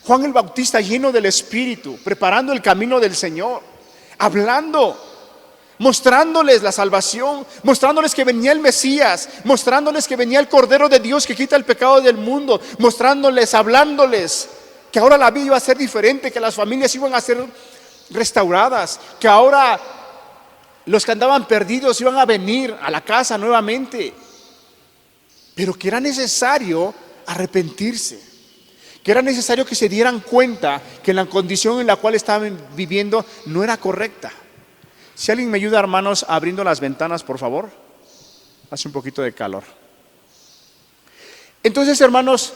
Juan el Bautista, lleno del Espíritu, preparando el camino del Señor, hablando, mostrándoles la salvación, mostrándoles que venía el Mesías, mostrándoles que venía el Cordero de Dios que quita el pecado del mundo, mostrándoles, hablándoles que ahora la vida iba a ser diferente, que las familias iban a ser restauradas, que ahora los que andaban perdidos iban a venir a la casa nuevamente, pero que era necesario arrepentirse, que era necesario que se dieran cuenta que la condición en la cual estaban viviendo no era correcta. Si alguien me ayuda, hermanos, abriendo las ventanas, por favor, hace un poquito de calor. Entonces, hermanos,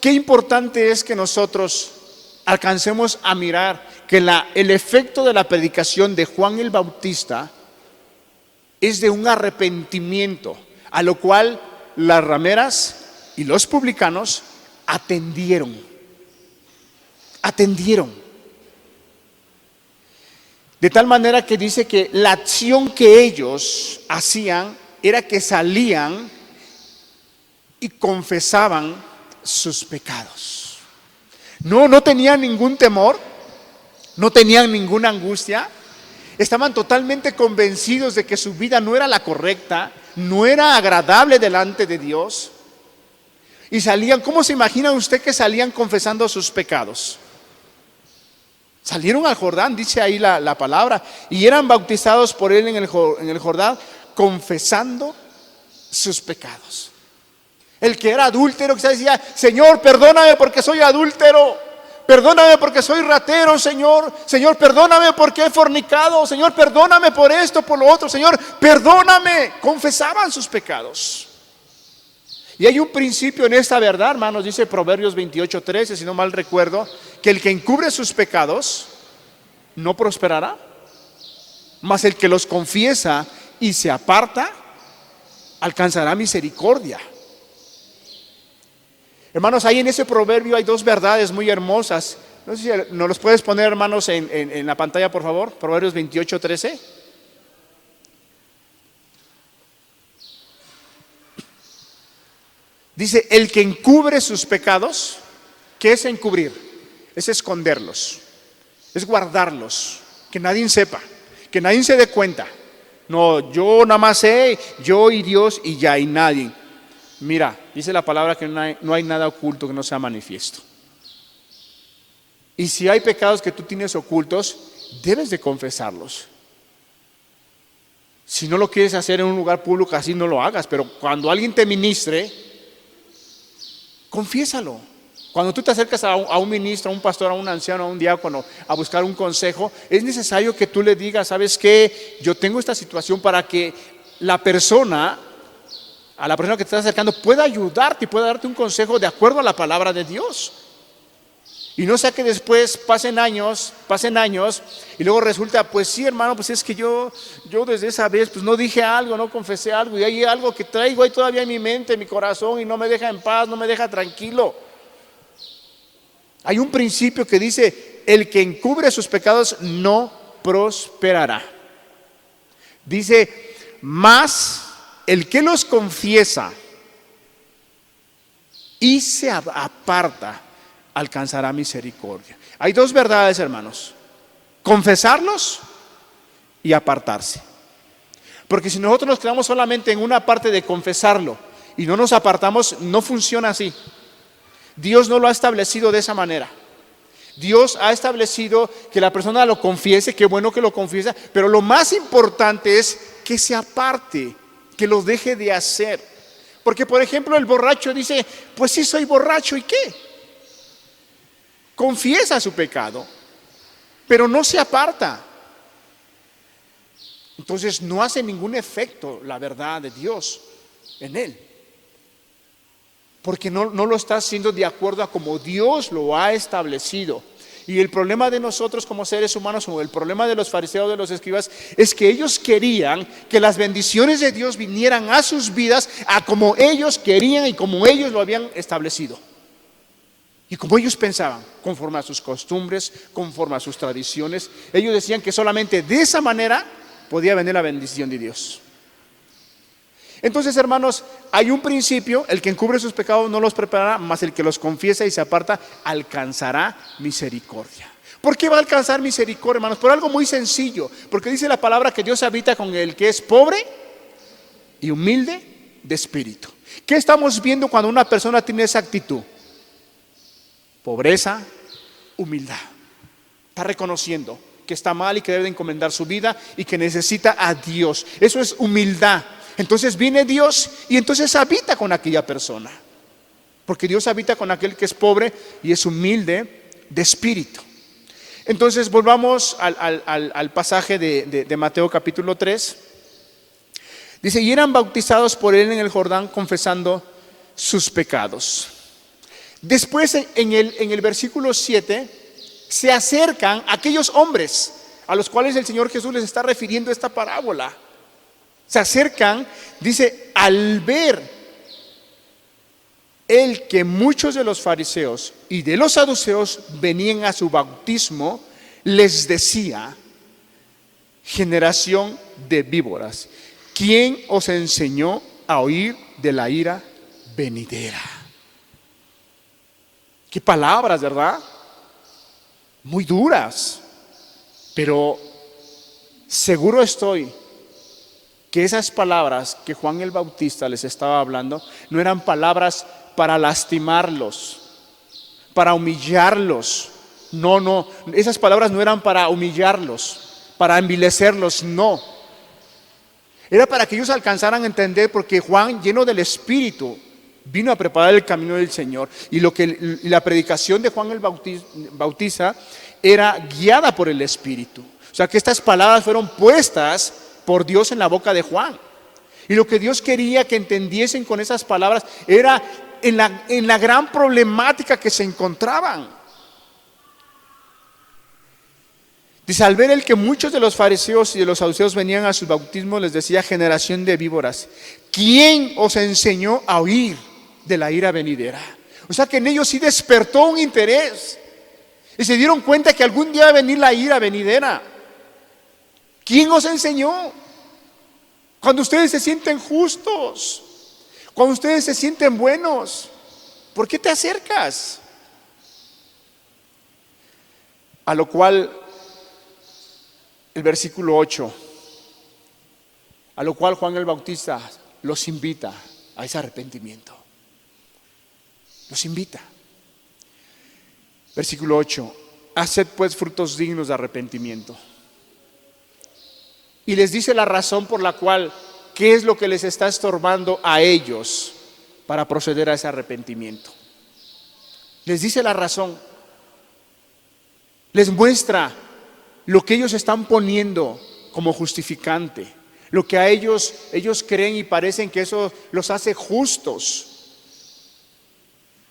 qué importante es que nosotros alcancemos a mirar que el efecto de la predicación de Juan el Bautista es de un arrepentimiento, a lo cual las rameras y los publicanos atendieron. De tal manera que dice que la acción que ellos hacían era que salían y confesaban sus pecados. No tenían ningún temor, no tenían ninguna angustia, estaban totalmente convencidos de que su vida no era la correcta, no era agradable delante de Dios. Y salían, ¿cómo se imagina usted que salían confesando sus pecados? Salieron al Jordán, dice ahí la palabra, y eran bautizados por él en el Jordán, confesando sus pecados. El que era adúltero, que decía: Señor, perdóname porque soy adúltero, perdóname porque soy ratero, Señor, Señor, perdóname porque he fornicado, Señor, perdóname por esto, por lo otro, Señor, perdóname. Confesaban sus pecados. Y hay un principio en esta verdad, hermanos, dice Proverbios 28:13, si no mal recuerdo, que el que encubre sus pecados no prosperará, mas el que los confiesa y se aparta alcanzará misericordia. Hermanos, ahí en ese proverbio hay dos verdades muy hermosas. No sé si nos los puedes poner, hermanos, en la pantalla, por favor. Proverbios 28:13. Dice: el que encubre sus pecados. ¿Qué es encubrir? Es esconderlos, es guardarlos, que nadie sepa, que nadie se dé cuenta. No, yo nada más sé, yo y Dios y ya, y nadie. Mira, dice la palabra que no hay nada oculto que no sea manifiesto. Y si hay pecados que tú tienes ocultos, debes de confesarlos. Si no lo quieres hacer en un lugar público, así no lo hagas, pero cuando alguien te ministre, confiésalo. Cuando tú te acercas a un ministro, a un pastor, a un anciano, a un diácono, a buscar un consejo, es necesario que tú le digas: ¿sabes qué? Yo tengo esta situación, para que la persona, a la persona que te está acercando, pueda ayudarte y pueda darte un consejo de acuerdo a la palabra de Dios. Y no sea que después pasen años y luego resulta: pues sí, hermano, pues es que yo desde esa vez pues no dije algo, no confesé algo, y hay algo que traigo ahí todavía en mi mente, en mi corazón, y no me deja en paz, no me deja tranquilo. Hay un principio que dice: el que encubre sus pecados no prosperará. Dice: mas el que los confiesa y se aparta alcanzará misericordia. Hay dos verdades, hermanos: confesarlos y apartarse. Porque si nosotros nos quedamos solamente en una parte de confesarlo y no nos apartamos, no funciona así. Dios no lo ha establecido de esa manera. Dios ha establecido que la persona lo confiese, qué bueno que lo confiesa, pero lo más importante es que se aparte, que lo deje de hacer. Porque, por ejemplo, el borracho dice: pues sí, soy borracho, ¿y qué? Confiesa su pecado, pero no se aparta. Entonces no hace ningún efecto la verdad de Dios en él, porque no lo está haciendo de acuerdo a como Dios lo ha establecido. Y el problema de nosotros como seres humanos, o el problema de los fariseos, de los escribas, es que ellos querían que las bendiciones de Dios vinieran a sus vidas a como ellos querían y como ellos lo habían establecido. Y como ellos pensaban, conforme a sus costumbres, conforme a sus tradiciones. Ellos decían que solamente de esa manera podía venir la bendición de Dios. Entonces, hermanos, hay un principio: el que encubre sus pecados no los preparará, mas el que los confiesa y se aparta alcanzará misericordia. ¿Por qué va a alcanzar misericordia, hermanos? Por algo muy sencillo, porque dice la palabra que Dios habita con el que es pobre y humilde de espíritu. ¿Qué estamos viendo cuando una persona tiene esa actitud? Pobreza, humildad. Está reconociendo que está mal y que debe de encomendar su vida y que necesita a Dios. Eso es humildad. Entonces viene Dios y entonces habita con aquella persona, porque Dios habita con aquel que es pobre y es humilde de espíritu. Entonces volvamos al pasaje de Mateo capítulo 3. Dice: y eran bautizados por él en el Jordán, confesando sus pecados. Después en el versículo 7 se acercan aquellos hombres a los cuales el Señor Jesús les está refiriendo esta parábola. Se acercan, dice: al ver él que muchos de los fariseos y de los saduceos venían a su bautismo, les decía: generación de víboras, ¿quién os enseñó a huir de la ira venidera? Qué palabras, ¿verdad? Muy duras. Pero seguro estoy que esas palabras que Juan el Bautista les estaba hablando no eran palabras para lastimarlos, para humillarlos. No, esas palabras no eran para humillarlos, para envilecerlos, no. Era para que ellos alcanzaran a entender, porque Juan, lleno del Espíritu, vino a preparar el camino del Señor. Y la predicación de Juan el Bautista era guiada por el Espíritu. O sea que estas palabras fueron puestas por Dios en la boca de Juan. Y lo que Dios quería que entendiesen con esas palabras era en la gran problemática que se encontraban. Dice, al ver el que muchos de los fariseos y de los saduceos venían a su bautismo, les decía: generación de víboras, ¿quién os enseñó a huir de la ira venidera? O sea que en ellos sí despertó un interés y se dieron cuenta que algún día va a venir la ira venidera. ¿Quién os enseñó? Cuando ustedes se sienten justos, cuando ustedes se sienten buenos, ¿por qué te acercas? A lo cual el versículo 8, a lo cual Juan el Bautista los invita a ese arrepentimiento. Los invita. Versículo 8, haced pues frutos dignos de arrepentimiento. Y les dice la razón por la cual, qué es lo que les está estorbando a ellos para proceder a ese arrepentimiento. Les dice la razón. Les muestra lo que ellos están poniendo como justificante, lo que a ellos creen y parecen que eso los hace justos.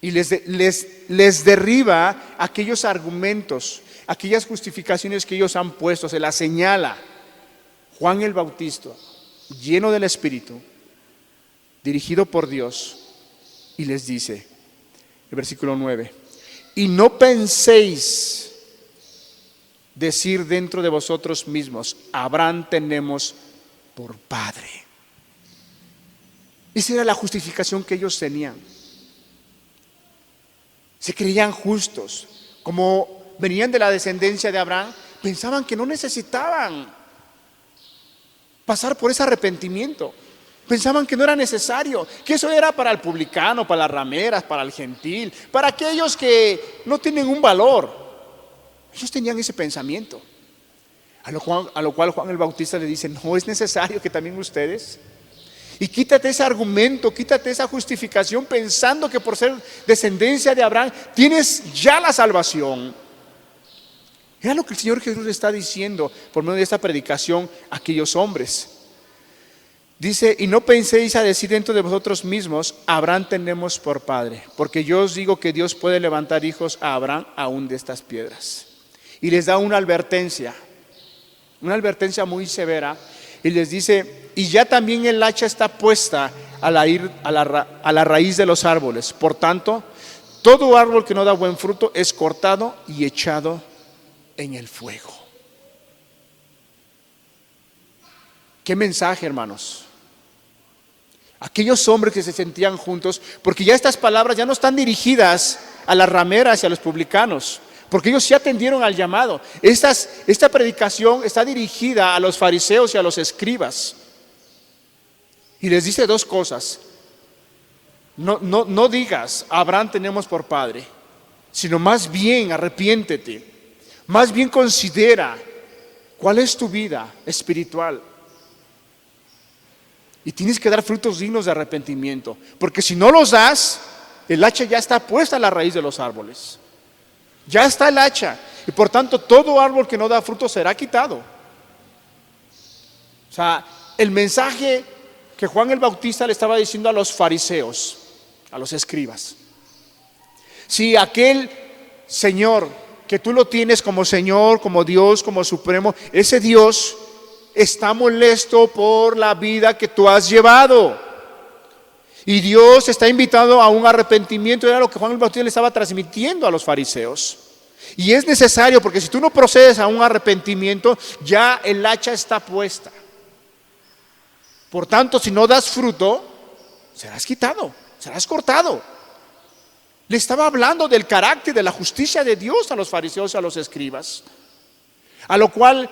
Y les derriba aquellos argumentos, aquellas justificaciones que ellos han puesto, se las señala. Juan el Bautista, lleno del Espíritu, dirigido por Dios, y les dice, el versículo 9, y no penséis decir dentro de vosotros mismos: Abraham tenemos por padre. Esa era la justificación que ellos tenían. Se creían justos, como venían de la descendencia de Abraham, pensaban que no necesitaban pasar por ese arrepentimiento. Pensaban que no era necesario, que eso era para el publicano, para las rameras, para el gentil, para aquellos que no tienen un valor. Ellos tenían ese pensamiento. A lo cual Juan el Bautista le dice: no es necesario que también ustedes. Y quítate ese argumento, quítate esa justificación pensando que por ser descendencia de Abraham tienes ya la salvación. Era lo que el Señor Jesús está diciendo por medio de esta predicación a aquellos hombres. Dice: y no penséis a decir dentro de vosotros mismos: Abraham tenemos por padre, porque yo os digo que Dios puede levantar hijos a Abraham aún de estas piedras. Y les da una advertencia muy severa, y les dice: y ya también el hacha está puesta a la raíz de los árboles. Por tanto, todo árbol que no da buen fruto es cortado y echado en el fuego. ¿Qué mensaje, hermanos? Aquellos hombres que se sentían juntos, porque ya estas palabras ya no están dirigidas a las rameras y a los publicanos, porque ellos sí atendieron al llamado. Esta predicación está dirigida a los fariseos y a los escribas. Y les dice dos cosas: no digas Abraham tenemos por padre, sino más bien arrepiéntete, más bien considera cuál es tu vida espiritual. Y tienes que dar frutos dignos de arrepentimiento, porque si no los das, el hacha ya está puesta a la raíz de los árboles. Ya está el hacha, y por tanto todo árbol que no da fruto será quitado. O sea, el mensaje que Juan el Bautista le estaba diciendo a los fariseos, a los escribas: si aquel Señor que tú lo tienes como Señor, como Dios, como Supremo, ese Dios está molesto por la vida que tú has llevado, y Dios está invitado a un arrepentimiento. Era lo que Juan el Bautista le estaba transmitiendo a los fariseos. Y es necesario, porque si tú no procedes a un arrepentimiento, ya el hacha está puesta. Por tanto, si no das fruto, serás quitado, serás cortado. Le estaba hablando del carácter, de la justicia de Dios a los fariseos y a los escribas. A lo cual,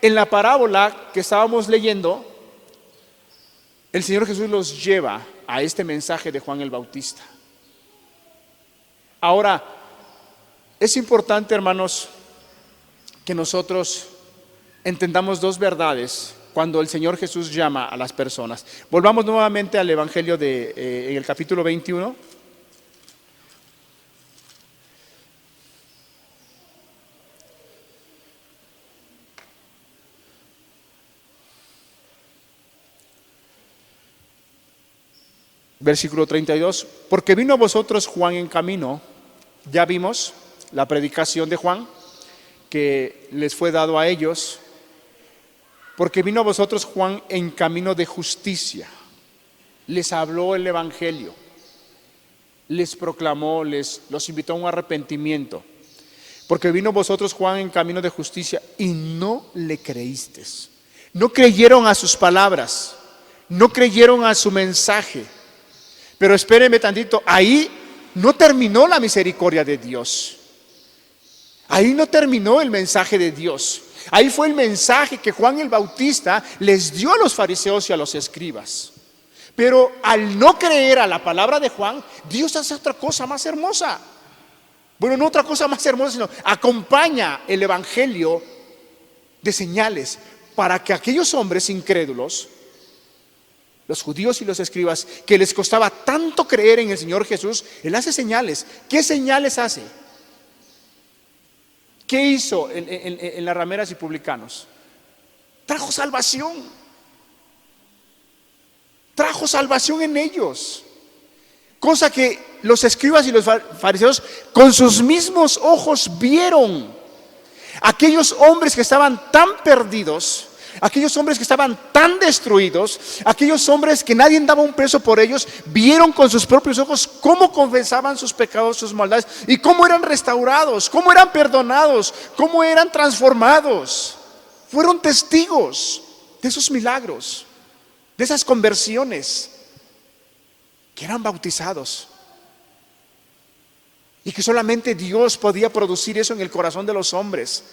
en la parábola que estábamos leyendo, el Señor Jesús los lleva a este mensaje de Juan el Bautista. Ahora, es importante, hermanos, que nosotros entendamos dos verdades cuando el Señor Jesús llama a las personas. Volvamos nuevamente al Evangelio en el capítulo 21. Versículo 32, porque vino a vosotros Juan en camino. Ya vimos la predicación de Juan que les fue dado a ellos. Porque vino a vosotros Juan en camino de justicia. Les habló el evangelio, les proclamó, los invitó a un arrepentimiento. Porque vino a vosotros Juan en camino de justicia y no le creísteis. No creyeron a sus palabras, no creyeron a su mensaje. Pero espérenme tantito, ahí no terminó la misericordia de Dios. Ahí no terminó el mensaje de Dios. Ahí fue el mensaje que Juan el Bautista les dio a los fariseos y a los escribas. Pero al no creer a la palabra de Juan, Dios hace otra cosa más hermosa. Bueno, no otra cosa más hermosa, sino acompaña el evangelio de señales para que aquellos hombres incrédulos, los judíos y los escribas, que les costaba tanto creer en el Señor Jesús, Él hace señales. ¿Qué señales hace? ¿Qué hizo en las rameras y publicanos? Trajo salvación. Trajo salvación en ellos. Cosa que los escribas y los fariseos con sus mismos ojos vieron. Aquellos hombres que estaban tan perdidos, aquellos hombres que estaban tan destruidos, aquellos hombres que nadie daba un peso por ellos, vieron con sus propios ojos cómo confesaban sus pecados, sus maldades, y cómo eran restaurados, cómo eran perdonados, cómo eran transformados. Fueron testigos de esos milagros, de esas conversiones, que eran bautizados, y que solamente Dios podía producir eso en el corazón de los hombres.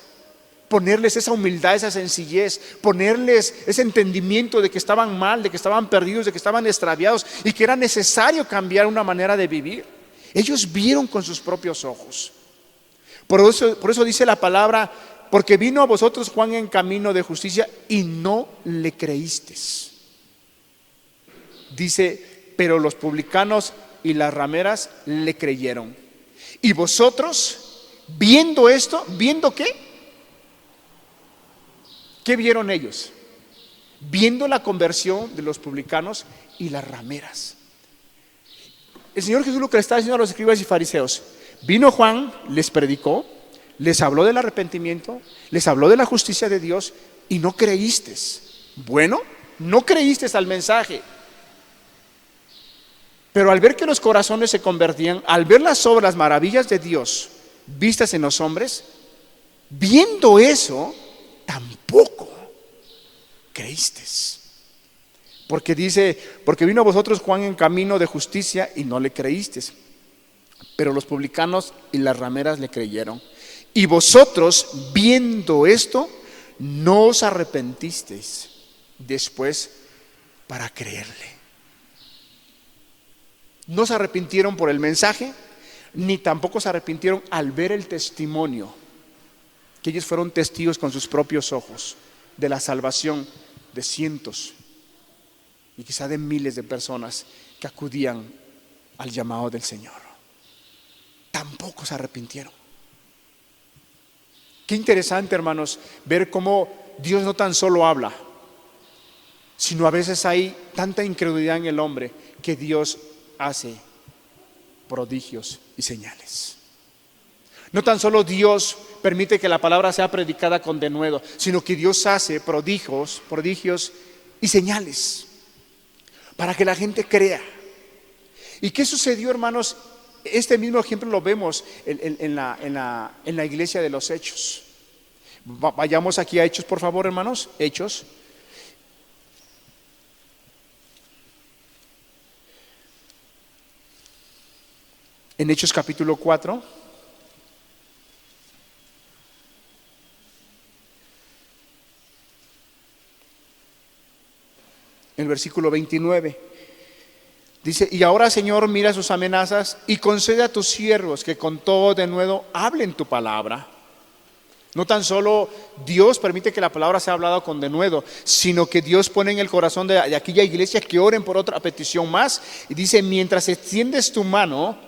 Ponerles esa humildad, esa sencillez, ponerles ese entendimiento de que estaban mal, de que estaban perdidos, de que estaban extraviados y que era necesario cambiar una manera de vivir. Ellos vieron con sus propios ojos. Por eso dice la palabra, porque vino a vosotros Juan en camino de justicia y no le creísteis. Dice, pero los publicanos y las rameras le creyeron. Y vosotros, viendo esto, ¿viendo qué? ¿Qué vieron ellos? Viendo la conversión de los publicanos y las rameras. El Señor Jesús lo que le está diciendo a los escribas y fariseos: vino Juan, les predicó, les habló del arrepentimiento, les habló de la justicia de Dios y no creísteis. Bueno, no creísteis al mensaje. Pero al ver que los corazones se convertían, al ver las obras, las maravillas de Dios vistas en los hombres, viendo eso, tampoco creísteis. Porque dice, porque vino a vosotros Juan en camino de justicia y no le creísteis, pero los publicanos y las rameras le creyeron. Y vosotros, viendo esto, no os arrepentisteis después para creerle. No se arrepintieron por el mensaje, ni tampoco se arrepintieron al ver el testimonio, que ellos fueron testigos con sus propios ojos de la salvación de cientos y quizá de miles de personas que acudían al llamado del Señor. Tampoco se arrepintieron. Qué interesante, hermanos, ver cómo Dios no tan solo habla, sino a veces hay tanta incredulidad en el hombre que Dios hace prodigios y señales. No tan solo Dios permite que la palabra sea predicada con denuedo, sino que Dios hace prodigios y señales para que la gente crea. ¿Y qué sucedió, hermanos? Este mismo ejemplo lo vemos en la iglesia de los Hechos. Vayamos aquí a Hechos, por favor, hermanos. Hechos. En Hechos capítulo 4. versículo 29. Dice, y ahora, Señor, mira sus amenazas y concede a tus siervos que con todo denuedo hablen tu palabra. No tan solo Dios permite que la palabra sea hablada con denuedo, sino que Dios pone en el corazón de aquella iglesia que oren por otra petición más. Y dice, mientras extiendes tu mano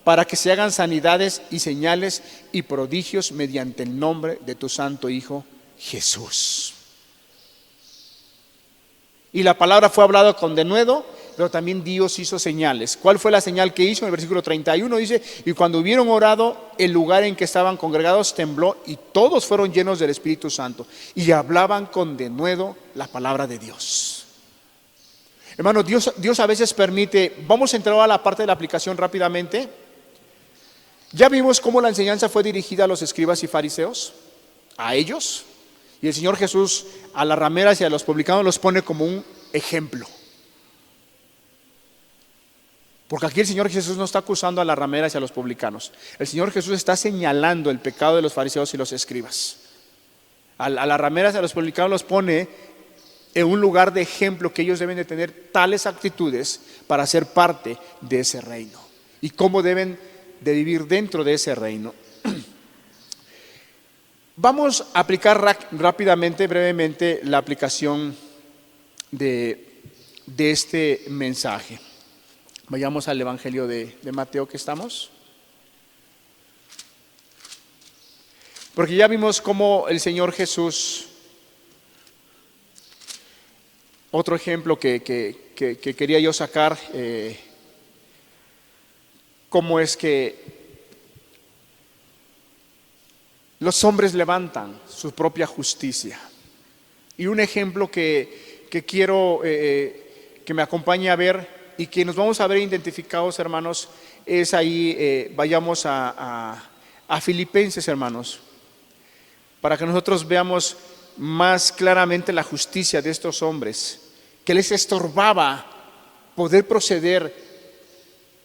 para que se hagan sanidades y señales y prodigios mediante el nombre de tu santo Hijo Jesús. Y la palabra fue hablada con denuedo, pero también Dios hizo señales. ¿Cuál fue la señal que hizo? En el versículo 31 dice, y cuando hubieron orado, el lugar en que estaban congregados tembló y todos fueron llenos del Espíritu Santo y hablaban con denuedo la palabra de Dios. Hermano, Dios a veces permite, vamos a entrar a la parte de la aplicación rápidamente. Ya vimos cómo la enseñanza fue dirigida a los escribas y fariseos, a ellos, y el Señor Jesús a las rameras y a los publicanos los pone como un ejemplo. Porque aquí el Señor Jesús no está acusando a las rameras y a los publicanos. El Señor Jesús está señalando el pecado de los fariseos y los escribas. A las rameras y a los publicanos los pone en un lugar de ejemplo, que ellos deben de tener tales actitudes para ser parte de ese reino. Y cómo deben de vivir dentro de ese reino. Vamos a aplicar rápidamente, brevemente, la aplicación de este mensaje. Vayamos al Evangelio de Mateo que estamos. Porque ya vimos cómo el Señor Jesús, otro ejemplo que quería yo sacar, cómo es que los hombres levantan su propia justicia. Y un ejemplo que quiero que me acompañe a ver y que nos vamos a ver identificados, hermanos, es ahí, vayamos a Filipenses, hermanos, para que nosotros veamos más claramente la justicia de estos hombres, que les estorbaba poder proceder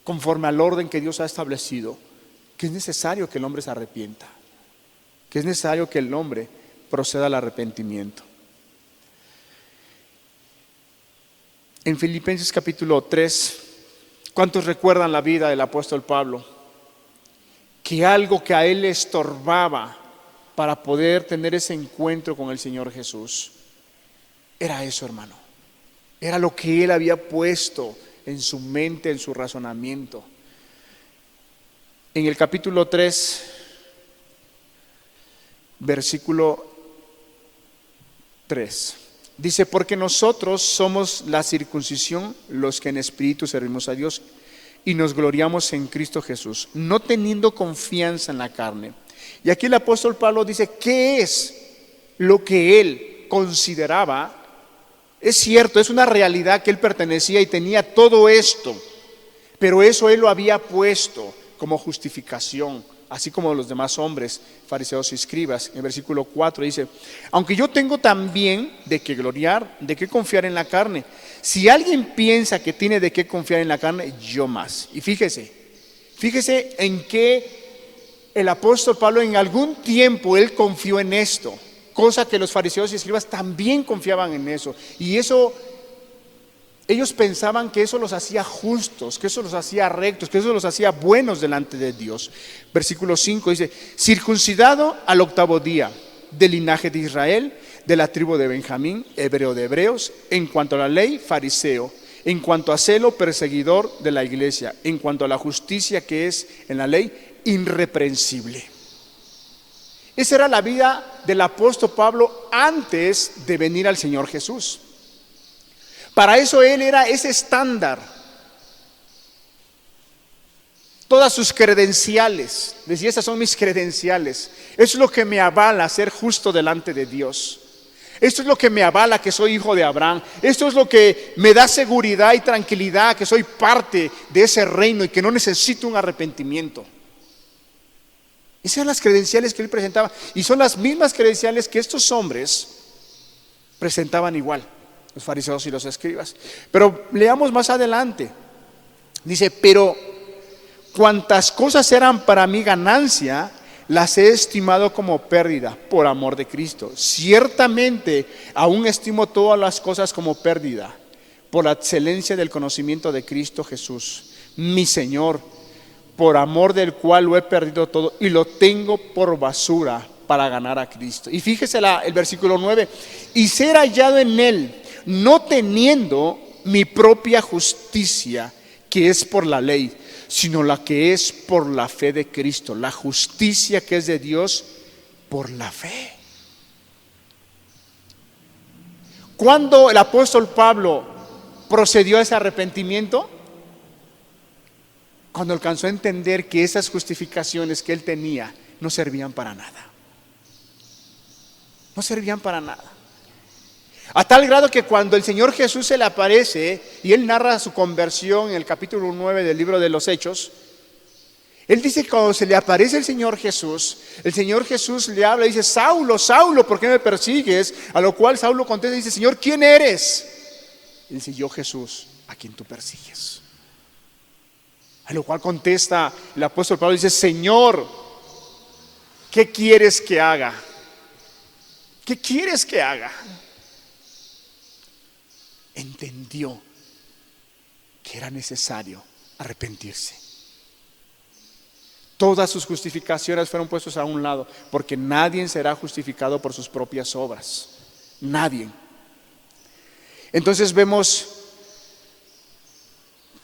conforme al orden que Dios ha establecido, que es necesario que el hombre se arrepienta, que es necesario que el hombre proceda al arrepentimiento. En Filipenses capítulo 3, ¿cuántos recuerdan la vida del apóstol Pablo? Que algo que a él le estorbaba para poder tener ese encuentro con el Señor Jesús era eso, hermano. Era lo que él había puesto en su mente, en su razonamiento. En el capítulo 3, versículo 3, dice, porque nosotros somos la circuncisión, los que en espíritu servimos a Dios y nos gloriamos en Cristo Jesús, no teniendo confianza en la carne. Y aquí el apóstol Pablo dice, ¿qué es lo que él consideraba? Es cierto, es una realidad que él pertenecía y tenía todo esto, pero eso él lo había puesto como justificación, así como los demás hombres, fariseos y escribas. En el versículo 4 dice, aunque yo tengo también de qué gloriar, de qué confiar en la carne. Si alguien piensa que tiene de qué confiar en la carne, yo más. Y fíjese en que el apóstol Pablo en algún tiempo él confió en esto, cosa que los fariseos y escribas también confiaban en eso. Y eso, ellos pensaban que eso los hacía justos, que eso los hacía rectos, que eso los hacía buenos delante de Dios. Versículo 5 dice, circuncidado al 8º día, del linaje de Israel, de la tribu de Benjamín, hebreo de hebreos, en cuanto a la ley, fariseo, en cuanto a celo, perseguidor de la iglesia, en cuanto a la justicia que es en la ley, irreprensible. Esa era la vida del apóstol Pablo antes de venir al Señor Jesús. Para eso él era ese estándar. Todas sus credenciales, decía, estas son mis credenciales. Eso es lo que me avala a ser justo delante de Dios. Esto es lo que me avala que soy hijo de Abraham. Esto es lo que me da seguridad y tranquilidad que soy parte de ese reino y que no necesito un arrepentimiento. Esas eran las credenciales que él presentaba. Y son las mismas credenciales que estos hombres presentaban igual, los fariseos y los escribas. Pero leamos más adelante. Dice, pero cuantas cosas eran para mí ganancia, las he estimado como pérdida por amor de Cristo. Ciertamente aún estimo todas las cosas como pérdida por la excelencia del conocimiento de Cristo Jesús, mi Señor, por amor del cual lo he perdido todo y lo tengo por basura para ganar a Cristo. Y fíjese el versículo 9, y ser hallado en Él, no teniendo mi propia justicia, que es por la ley, sino la que es por la fe de Cristo, la justicia que es de Dios por la fe. ¿Cuándo el apóstol Pablo procedió a ese arrepentimiento? Cuando alcanzó a entender que esas justificaciones que él tenía no servían para nada. No servían para nada. A tal grado que cuando el Señor Jesús se le aparece y él narra su conversión en el capítulo 9 del libro de los Hechos, él dice que cuando se le aparece el Señor Jesús le habla y dice: Saulo, Saulo, ¿por qué me persigues? A lo cual Saulo contesta y dice: Señor, ¿quién eres? Y dice: yo, Jesús, a quien tú persigues. A lo cual contesta el apóstol Pablo y dice: Señor, ¿qué quieres que haga? ¿Qué quieres que haga? Entendió que era necesario arrepentirse. Todas sus justificaciones fueron puestas a un lado, porque nadie será justificado por sus propias obras. Nadie. Entonces vemos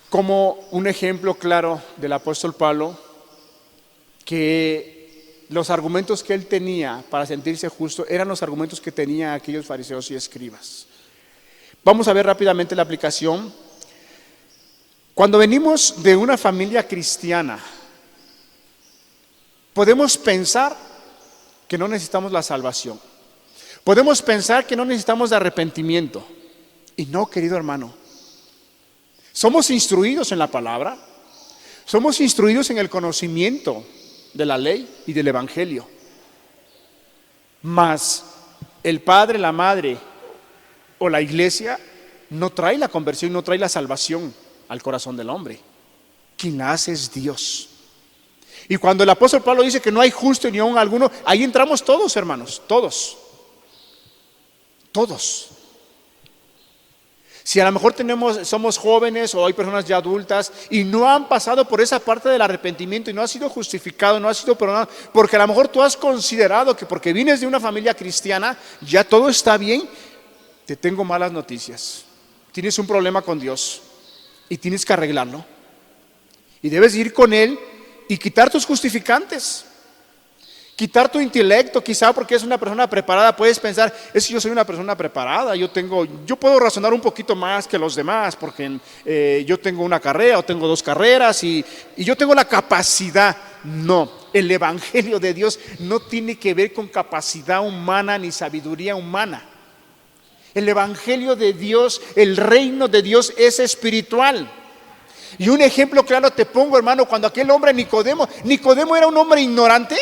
como un ejemplo claro del apóstol Pablo que los argumentos que él tenía para sentirse justo eran los argumentos que tenían aquellos fariseos y escribas. Vamos a ver rápidamente la aplicación. Cuando venimos de una familia cristiana, podemos pensar que no necesitamos la salvación. Podemos pensar que no necesitamos de arrepentimiento. Y no, querido hermano. Somos instruidos en la palabra. Somos instruidos en el conocimiento de la ley y del evangelio. Mas el padre, la madre o la iglesia no trae la conversión, no trae la salvación al corazón del hombre. Quien la hace es Dios. Y cuando el apóstol Pablo dice que no hay justo ni aún alguno, ahí entramos todos, hermanos, todos. Si a lo mejor somos jóvenes o hay personas ya adultas y no han pasado por esa parte del arrepentimiento y no ha sido justificado, no ha sido perdonado, porque a lo mejor tú has considerado que porque vienes de una familia cristiana ya todo está bien, te tengo malas noticias. Tienes un problema con Dios y tienes que arreglarlo. Y debes ir con Él y quitar tus justificantes, quitar tu intelecto. Quizá porque es una persona preparada puedes pensar: es que yo soy una persona preparada, yo puedo razonar un poquito más que los demás porque yo tengo una carrera o tengo 2 carreras y yo tengo la capacidad. No, el evangelio de Dios no tiene que ver con capacidad humana ni sabiduría humana. El evangelio de Dios, el reino de Dios es espiritual. Y un ejemplo claro te pongo, hermano, cuando aquel hombre Nicodemo era un hombre ignorante.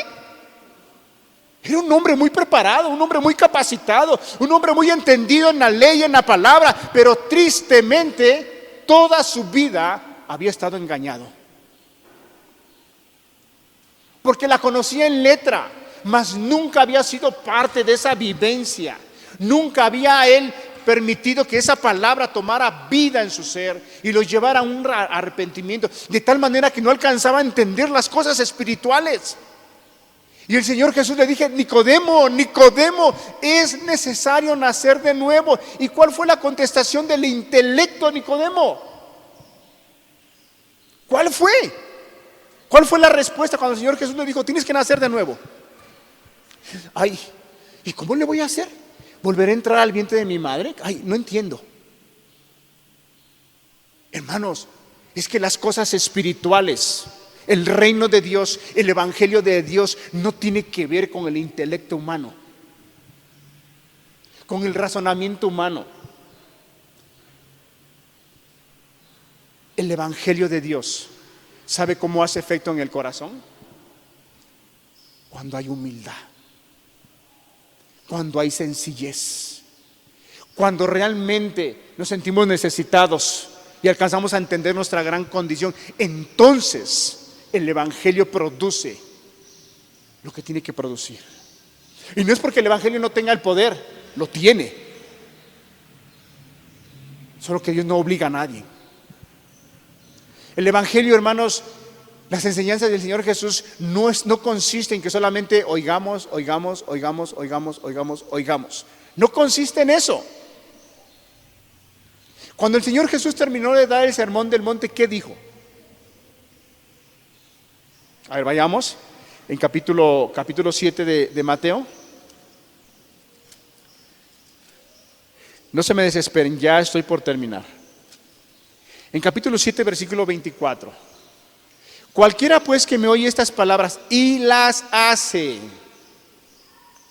Era un hombre muy preparado, un hombre muy capacitado, un hombre muy entendido en la ley y en la palabra, pero tristemente toda su vida había estado engañado. Porque la conocía en letra, mas nunca había sido parte de esa vivencia. Nunca había él permitido que esa palabra tomara vida en su ser y lo llevara a un arrepentimiento, de tal manera que no alcanzaba a entender las cosas espirituales. Y el Señor Jesús le dije: Nicodemo, es necesario nacer de nuevo. ¿Y cuál fue la contestación del intelecto a Nicodemo? ¿Cuál fue? ¿Cuál fue la respuesta cuando el Señor Jesús le dijo: tienes que nacer de nuevo? Ay, ¿y cómo le voy a hacer? ¿Volveré a entrar al vientre de mi madre? Ay, no entiendo. Hermanos, es que las cosas espirituales, el reino de Dios, el evangelio de Dios no tiene que ver con el intelecto humano, con el razonamiento humano. El evangelio de Dios, ¿sabe cómo hace efecto en el corazón? Cuando hay humildad, cuando hay sencillez, cuando realmente nos sentimos necesitados y alcanzamos a entender nuestra gran condición. Entonces el evangelio produce lo que tiene que producir. Y no es porque el evangelio no tenga el poder, lo tiene. Solo que Dios no obliga a nadie. El Evangelio, hermanos, las enseñanzas del Señor Jesús no consiste en que solamente oigamos. No consiste en eso. Cuando el Señor Jesús terminó de dar el sermón del monte, ¿qué dijo? A ver, vayamos en capítulo 7 de Mateo. No se me desesperen, ya estoy por terminar. En capítulo 7, versículo 24. Cualquiera pues que me oye estas palabras y las hace,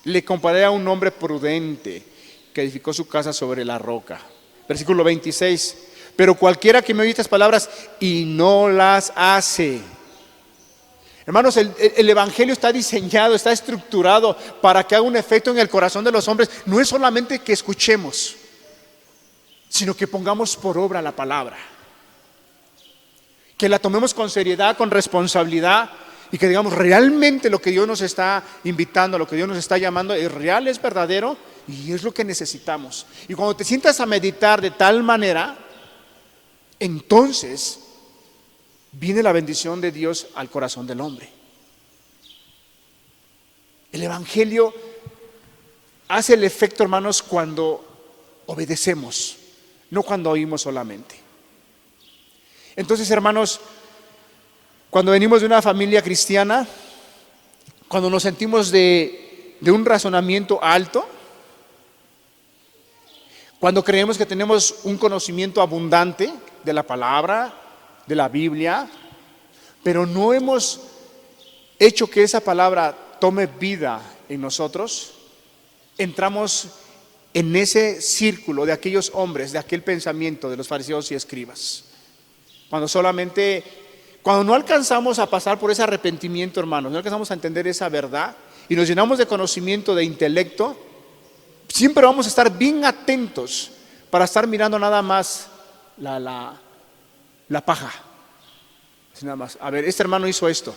le compararé a un hombre prudente que edificó su casa sobre la roca. Versículo 26. Pero cualquiera que me oye estas palabras y no las hace. Hermanos, el Evangelio está diseñado, está estructurado para que haga un efecto en el corazón de los hombres. No es solamente que escuchemos, sino que pongamos por obra la palabra. Que la tomemos con seriedad, con responsabilidad, y que digamos realmente lo que Dios nos está invitando, lo que Dios nos está llamando es real, es verdadero y es lo que necesitamos. Y cuando te sientas a meditar de tal manera, entonces viene la bendición de Dios al corazón del hombre. El Evangelio hace el efecto, hermanos, cuando obedecemos, no cuando oímos solamente. Entonces, hermanos, cuando venimos de una familia cristiana, cuando nos sentimos de un razonamiento alto, cuando creemos que tenemos un conocimiento abundante de la palabra, de la Biblia, pero no hemos hecho que esa palabra tome vida en nosotros, entramos en ese círculo de aquellos hombres, de aquel pensamiento de los fariseos y escribas. Cuando no alcanzamos a pasar por ese arrepentimiento, hermanos, no alcanzamos a entender esa verdad y nos llenamos de conocimiento, de intelecto, siempre vamos a estar bien atentos para estar mirando nada más la paja. Así nada más, a ver, este hermano hizo esto,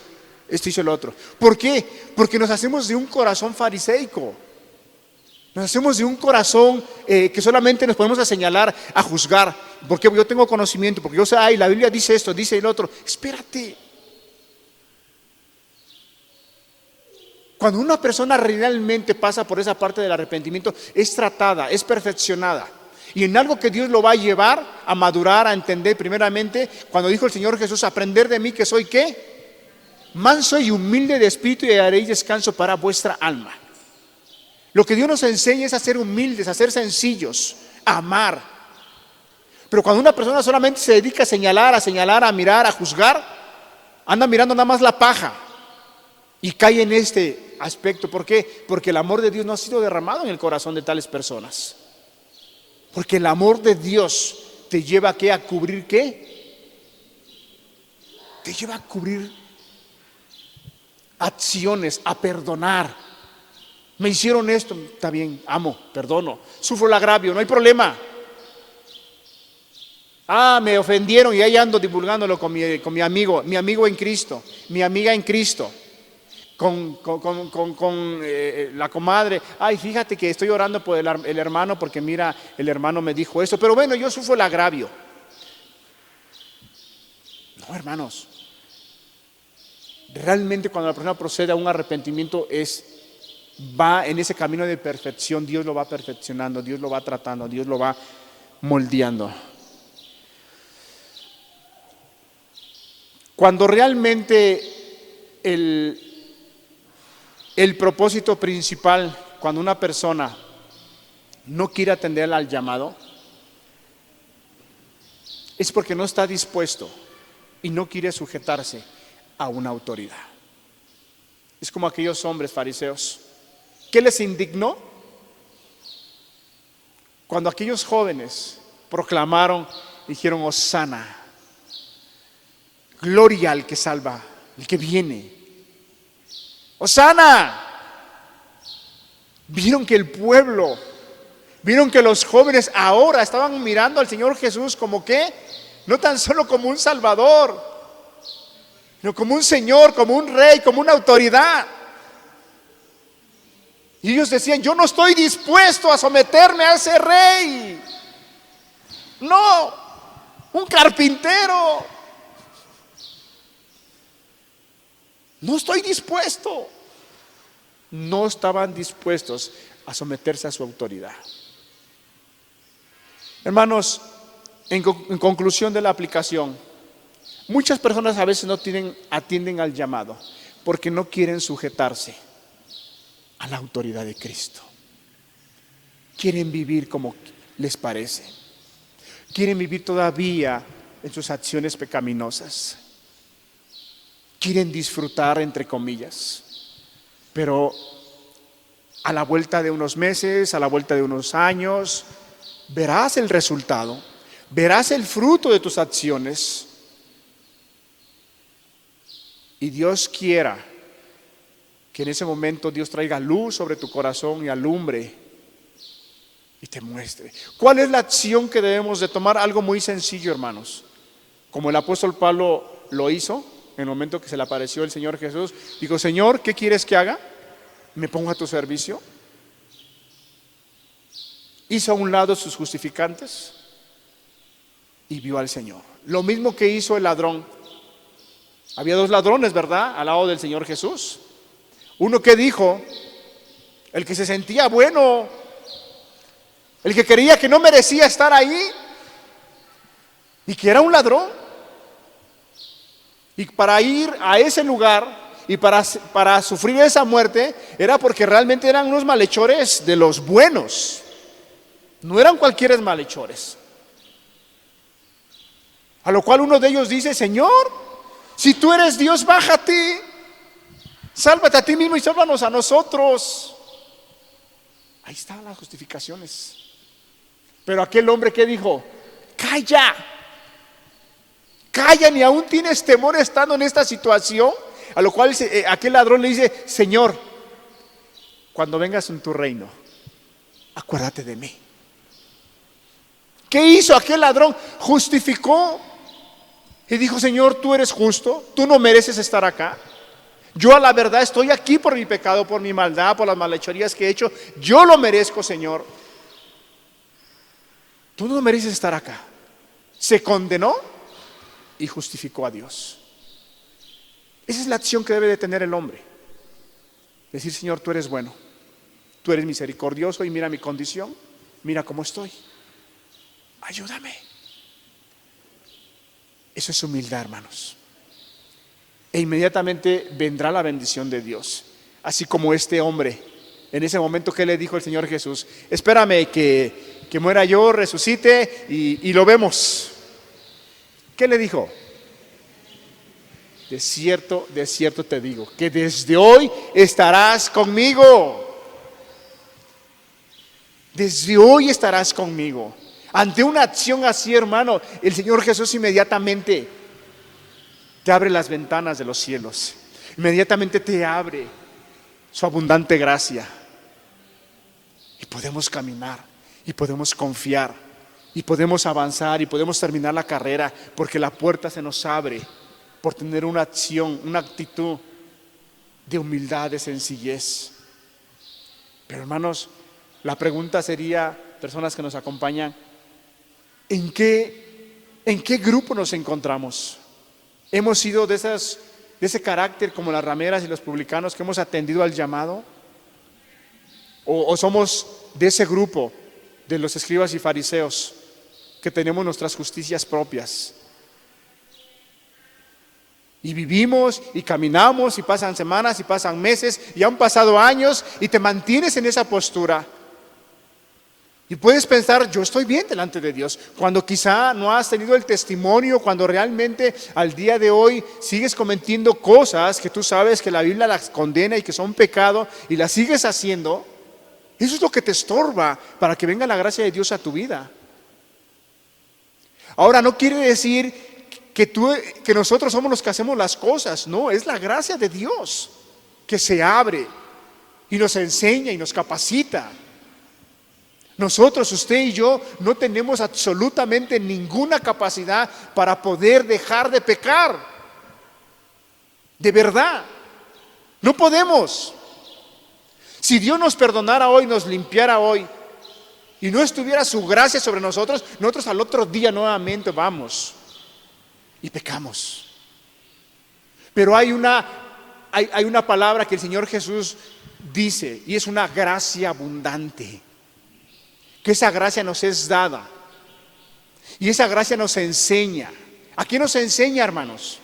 este hizo lo otro. ¿Por qué? Porque nos hacemos de un corazón fariseico. Nos hacemos de un corazón que solamente nos podemos a señalar, a juzgar, porque yo tengo conocimiento, porque yo sé, ay, la Biblia dice esto, dice el otro. Espérate. Cuando una persona realmente pasa por esa parte del arrepentimiento, es tratada, es perfeccionada. Y en algo que Dios lo va a llevar a madurar, a entender primeramente, cuando dijo el Señor Jesús, aprender de mí que soy ¿qué? Manso y humilde de espíritu y haréis descanso para vuestra alma. Lo que Dios nos enseña es a ser humildes, a ser sencillos, a amar. Pero cuando una persona solamente se dedica a señalar, a mirar, a juzgar, anda mirando nada más la paja y cae en este aspecto. ¿Por qué? Porque el amor de Dios no ha sido derramado en el corazón de tales personas. Porque el amor de Dios te lleva ¿a qué? A cubrir ¿qué? Te lleva a cubrir acciones, a perdonar. Me hicieron esto, está bien, amo, perdono, sufro el agravio, no hay problema. Me ofendieron y ahí ando divulgándolo con mi amigo en Cristo, mi amiga en Cristo, con la comadre. Ay, fíjate que estoy orando por el hermano porque mira, el hermano me dijo esto, pero bueno, yo sufro el agravio. No, hermanos, realmente cuando la persona procede a un arrepentimiento va en ese camino de perfección. Dios lo va perfeccionando, Dios lo va tratando, Dios lo va moldeando. Cuando realmente el propósito principal, cuando una persona no quiere atender al llamado, es porque no está dispuesto y no quiere sujetarse a una autoridad. Es como aquellos hombres fariseos. ¿Qué les indignó? Cuando aquellos jóvenes proclamaron, dijeron: Hosana, gloria al que salva, el que viene. Hosana. Vieron que el pueblo, vieron que los jóvenes ahora estaban mirando al Señor Jesús como ¿qué? No tan solo como un Salvador, sino como un Señor, como un Rey, como una autoridad. Y ellos decían: yo no estoy dispuesto a someterme a ese Rey. No, un carpintero. No estoy dispuesto. No estaban dispuestos a someterse a su autoridad. Hermanos, en conclusión de la aplicación, muchas personas a veces no atienden al llamado porque no quieren sujetarse a la autoridad de Cristo. Quieren vivir como les parece. Quieren vivir todavía en sus acciones pecaminosas. Quieren disfrutar, entre comillas. Pero a la vuelta de unos meses, a la vuelta de unos años, verás el resultado, verás el fruto de tus acciones. Y Dios quiera que en ese momento Dios traiga luz sobre tu corazón y alumbre y te muestre. ¿Cuál es la acción que debemos de tomar? Algo muy sencillo, hermanos. Como el apóstol Pablo lo hizo en el momento que se le apareció el Señor Jesús. Dijo: Señor, ¿qué quieres que haga? ¿Me pongo a tu servicio? Hizo a un lado sus justificantes y vio al Señor. Lo mismo que hizo el ladrón. Había dos ladrones, ¿verdad?, al lado del Señor Jesús. Uno que dijo, el que se sentía bueno, el que creía que no merecía estar ahí y que era un ladrón. Y para ir a ese lugar y para sufrir esa muerte era porque realmente eran unos malhechores de los buenos. No eran cualquiera malhechores. A lo cual uno de ellos dice: Señor, si tú eres Dios, bájate, sálvate a ti mismo y sálvanos a nosotros. Ahí están las justificaciones. Pero aquel hombre que dijo: calla, calla, ni aún tienes temor estando en esta situación. A lo cual aquel ladrón le dice: Señor, cuando vengas en tu reino, acuérdate de mí. ¿Qué hizo aquel ladrón? Justificó y dijo: Señor, tú eres justo, tú no mereces estar acá. Yo a la verdad estoy aquí por mi pecado, por mi maldad, por las malhechorías que he hecho. Yo lo merezco, Señor. Tú no mereces estar acá. Se condenó y justificó a Dios. Esa es la acción que debe de tener el hombre. Decir: Señor, tú eres bueno, tú eres misericordioso y mira mi condición, mira cómo estoy. Ayúdame. Eso es humildad, hermanos. E inmediatamente vendrá la bendición de Dios. Así como este hombre, en ese momento que le dijo el Señor Jesús: espérame que muera yo, resucite y lo vemos. ¿Qué le dijo? De cierto te digo, que desde hoy estarás conmigo. Desde hoy estarás conmigo. Ante una acción así, hermano, el Señor Jesús inmediatamente te abre las ventanas de los cielos. Inmediatamente te abre su abundante gracia. Y podemos caminar, y podemos confiar, y podemos avanzar, y podemos terminar la carrera, porque la puerta se nos abre por tener una acción, una actitud de humildad, de sencillez. Pero, hermanos, la pregunta sería, personas que nos acompañan: ¿en qué grupo nos encontramos? ¿Hemos sido de ese carácter como las rameras y los publicanos que hemos atendido al llamado? ¿O somos de ese grupo de los escribas y fariseos que tenemos nuestras justicias propias? Y vivimos y caminamos y pasan semanas y pasan meses y han pasado años y te mantienes en esa postura. Y puedes pensar: yo estoy bien delante de Dios, cuando quizá no has tenido el testimonio, cuando realmente al día de hoy sigues cometiendo cosas que tú sabes que la Biblia las condena y que son pecado y las sigues haciendo. Eso es lo que te estorba para que venga la gracia de Dios a tu vida. Ahora, no quiere decir que nosotros somos los que hacemos las cosas. No, es la gracia de Dios que se abre y nos enseña y nos capacita. Nosotros, usted y yo, no tenemos absolutamente ninguna capacidad para poder dejar de pecar. De verdad, no podemos. Si Dios nos perdonara hoy, nos limpiara hoy, y no estuviera su gracia sobre nosotros, nosotros al otro día nuevamente vamos y pecamos. Pero hay una palabra que el Señor Jesús dice, y es una gracia abundante, que esa gracia nos es dada y esa gracia nos enseña. ¿A qué nos enseña, hermanos?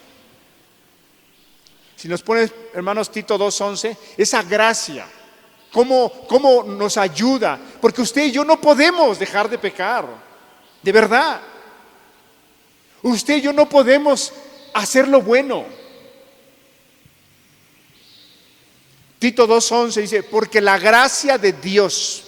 Si nos pones, hermanos, Tito 2:11, esa gracia, ¿cómo nos ayuda? Porque usted y yo no podemos dejar de pecar, de verdad. Usted y yo no podemos hacer lo bueno. Tito 2:11 dice, porque la gracia de Dios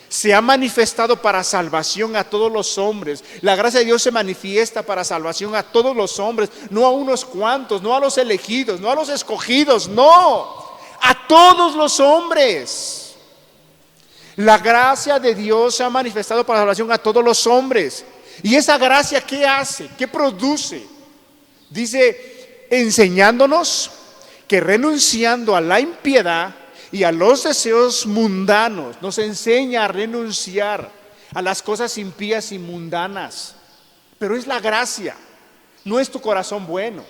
se ha manifestado para salvación a todos los hombres. La gracia de Dios se manifiesta para salvación a todos los hombres, no a unos cuantos, no a los elegidos, no a los escogidos, no, a todos los hombres. La gracia de Dios se ha manifestado para salvación a todos los hombres. ¿Y esa gracia qué hace? ¿Qué produce? Dice, enseñándonos que renunciando a la impiedad y a los deseos mundanos, nos enseña a renunciar a las cosas impías y mundanas. Pero es la gracia, no es tu corazón bueno.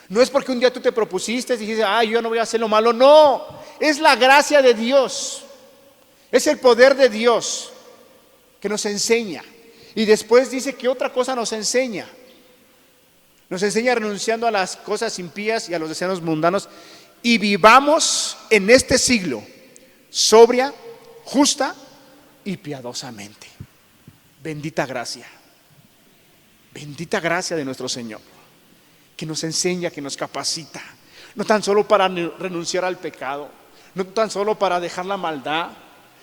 No es porque un día tú te propusiste y dijiste, yo no voy a hacer lo malo. No, es la gracia de Dios, es el poder de Dios que nos enseña. Y después dice que otra cosa nos enseña. Nos enseña renunciando a las cosas impías y a los deseos mundanos, y vivamos en este siglo sobria, justa y piadosamente. Bendita gracia de nuestro Señor, que nos enseña, que nos capacita, no tan solo para renunciar al pecado, no tan solo para dejar la maldad,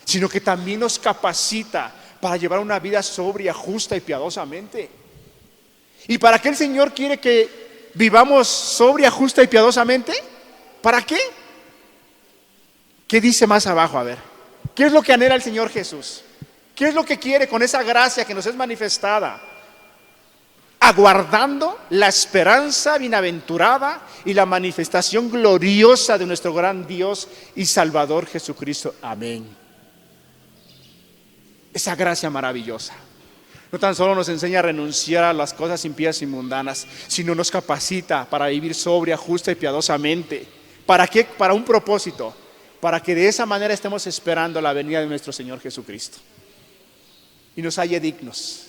sino que también nos capacita para llevar una vida sobria, justa y piadosamente. ¿Y para qué el Señor quiere que vivamos sobria, justa y piadosamente? ¿Para qué? ¿Qué dice más abajo? A ver, ¿qué es lo que anhela el Señor Jesús? ¿Qué es lo que quiere con esa gracia que nos es manifestada? Aguardando la esperanza bienaventurada y la manifestación gloriosa de nuestro gran Dios y Salvador Jesucristo. Amén. Esa gracia maravillosa no tan solo nos enseña a renunciar a las cosas impías y mundanas, sino nos capacita para vivir sobria, justa y piadosamente. ¿Para qué? Para un propósito, para que de esa manera estemos esperando la venida de nuestro Señor Jesucristo y nos halle dignos.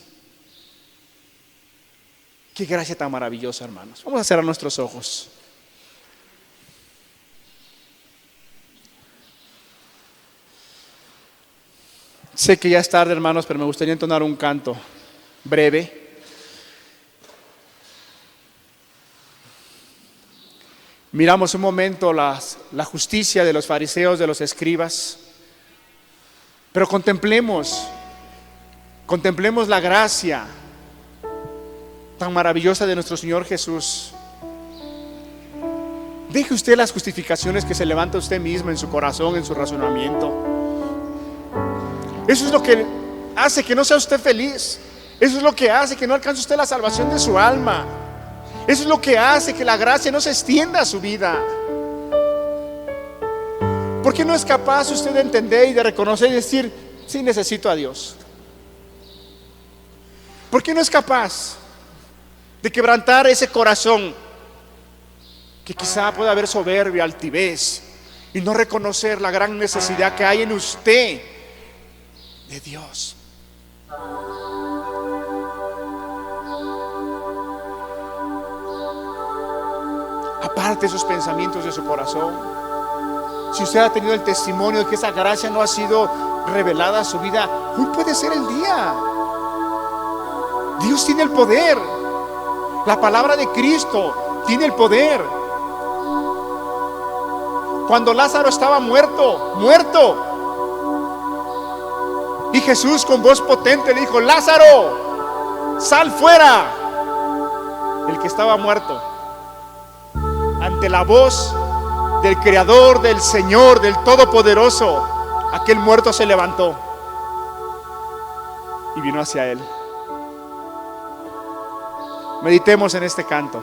Qué gracia tan maravillosa, hermanos. Vamos a cerrar nuestros ojos. Sé que ya es tarde, hermanos, pero me gustaría entonar un canto breve. Miramos un momento la justicia de los fariseos, de los escribas, pero contemplemos la gracia tan maravillosa de nuestro Señor Jesús. Deje usted las justificaciones que se levanta usted mismo en su corazón, en su razonamiento. Eso es lo que hace que no sea usted feliz. Eso es lo que hace que no alcance usted la salvación de su alma. Eso es lo que hace que la gracia no se extienda a su vida. ¿Por qué no es capaz usted de entender y de reconocer y decir, sí, necesito a Dios? ¿Por qué no es capaz de quebrantar ese corazón que quizá pueda haber soberbia, altivez, y no reconocer la gran necesidad que hay en usted de Dios? Aparte esos pensamientos de su corazón. Si usted ha tenido el testimonio de que esa gracia no ha sido revelada a su vida, hoy puede ser el día. Dios tiene el poder. La palabra de Cristo tiene el poder. Cuando Lázaro estaba muerto, y Jesús con voz potente le dijo, Lázaro, sal fuera. El que estaba muerto, ante la voz del Creador, del Señor, del Todopoderoso, aquel muerto se levantó y vino hacia él. Meditemos en este canto.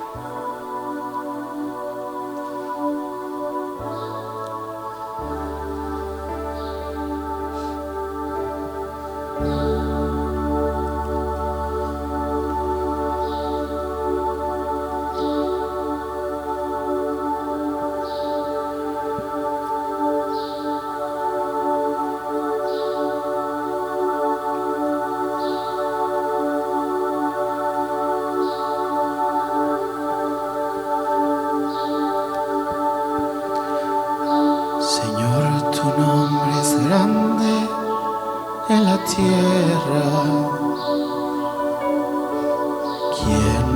¿Quién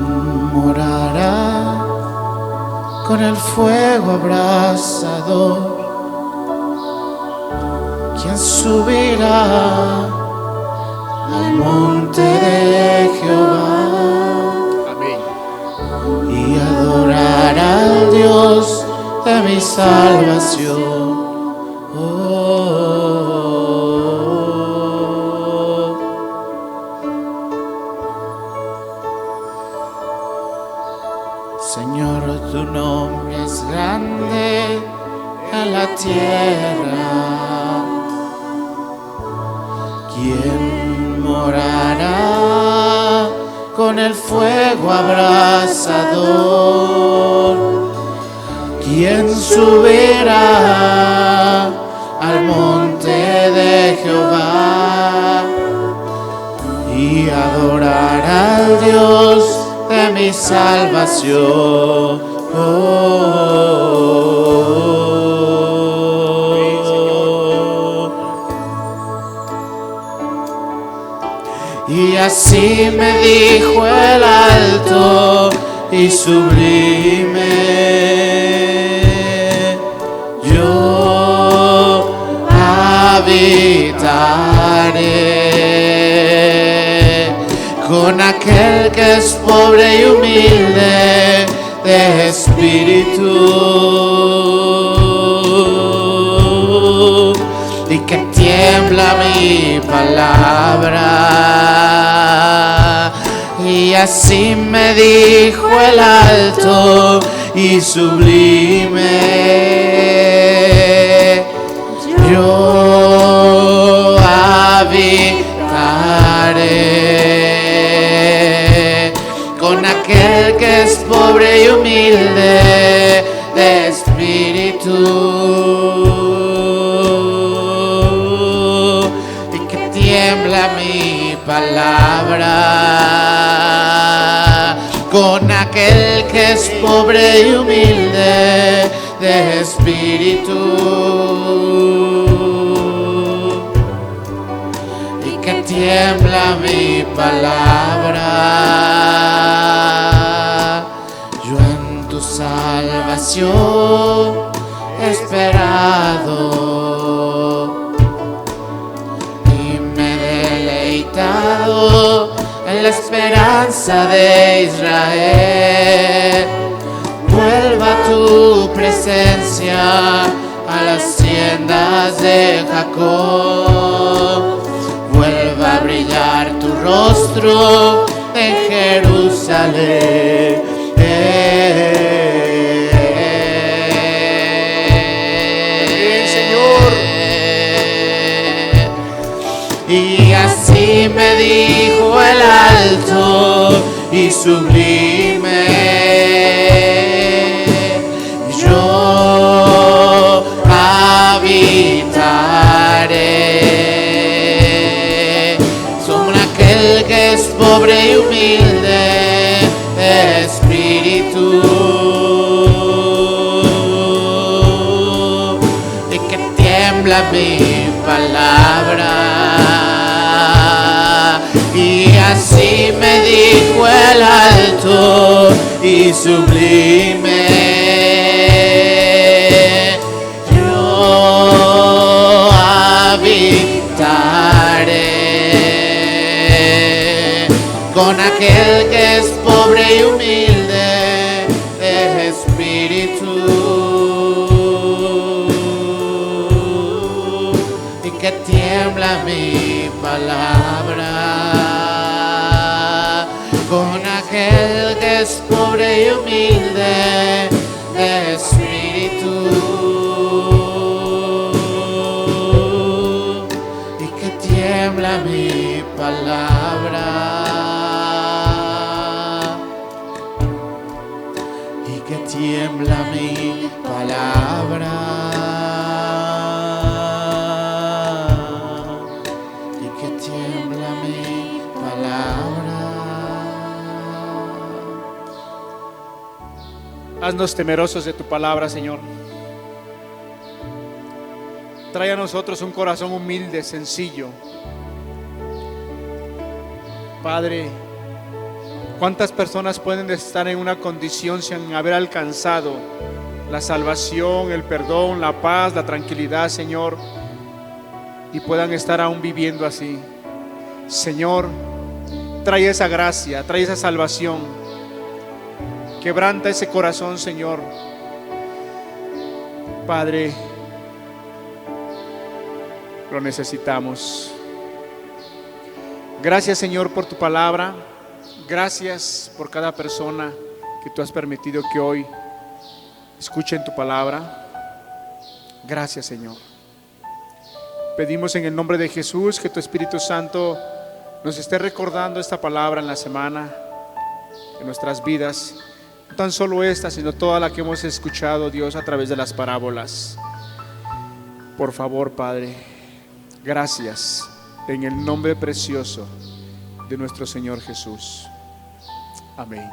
morará con el fuego abrasador? ¿Quién subirá al monte de Jehová? Amén. Y adorará al Dios de mi salvación. Señor, tu nombre es grande en la tierra. ¿Quién morará con el fuego abrasador? ¿Quién subirá al monte de Jehová y adorará al Dios de mi salvación? Y así me dijo el alto y sublime: yo habitaré con aquel que es pobre y humilde de espíritu, y que tiembla mi palabra. Y así me dijo el alto y sublime: yo habitaré con aquel que es pobre y humilde de espíritu, y que tiembla mi palabra, con aquel que es pobre y humilde de espíritu, y que tiembla mi palabra. Yo en tu salvación he esperado y me he deleitado en la esperanza de Israel. Vuelva tu presencia a las tiendas de Jacob. Vuelva a brillar tu rostro en Jerusalén. Señor. Y así me dijo el alto y sublime: yo habitaré con aquel que es pobre y humilde de espíritu, y que tiembla mi palabra. Y así me dijo el alto y sublime: yo habitaré con aquel que es pobre y humilde de espíritu, y que tiembla mi palabra, con aquel que es pobre y humilde de espíritu, y que tiembla mi palabra, y que tiembla mi palabra, y que tiembla mi palabra. Haznos temerosos de tu palabra, Señor. Trae a nosotros un corazón humilde, sencillo, Padre, ¿cuántas personas pueden estar en una condición sin haber alcanzado la salvación, el perdón, la paz, la tranquilidad, Señor, y puedan estar aún viviendo así? Señor, trae esa gracia, trae esa salvación. Quebranta ese corazón, Señor. Padre, lo necesitamos. Gracias, Señor, por tu palabra. Gracias por cada persona que tú has permitido que hoy escuchen tu palabra. Gracias, Señor. Pedimos en el nombre de Jesús que tu Espíritu Santo nos esté recordando esta palabra en la semana, en nuestras vidas. No tan solo esta, sino toda la que hemos escuchado, Dios, a través de las parábolas. Por favor, Padre, gracias en el nombre precioso de nuestro Señor Jesús. Amén.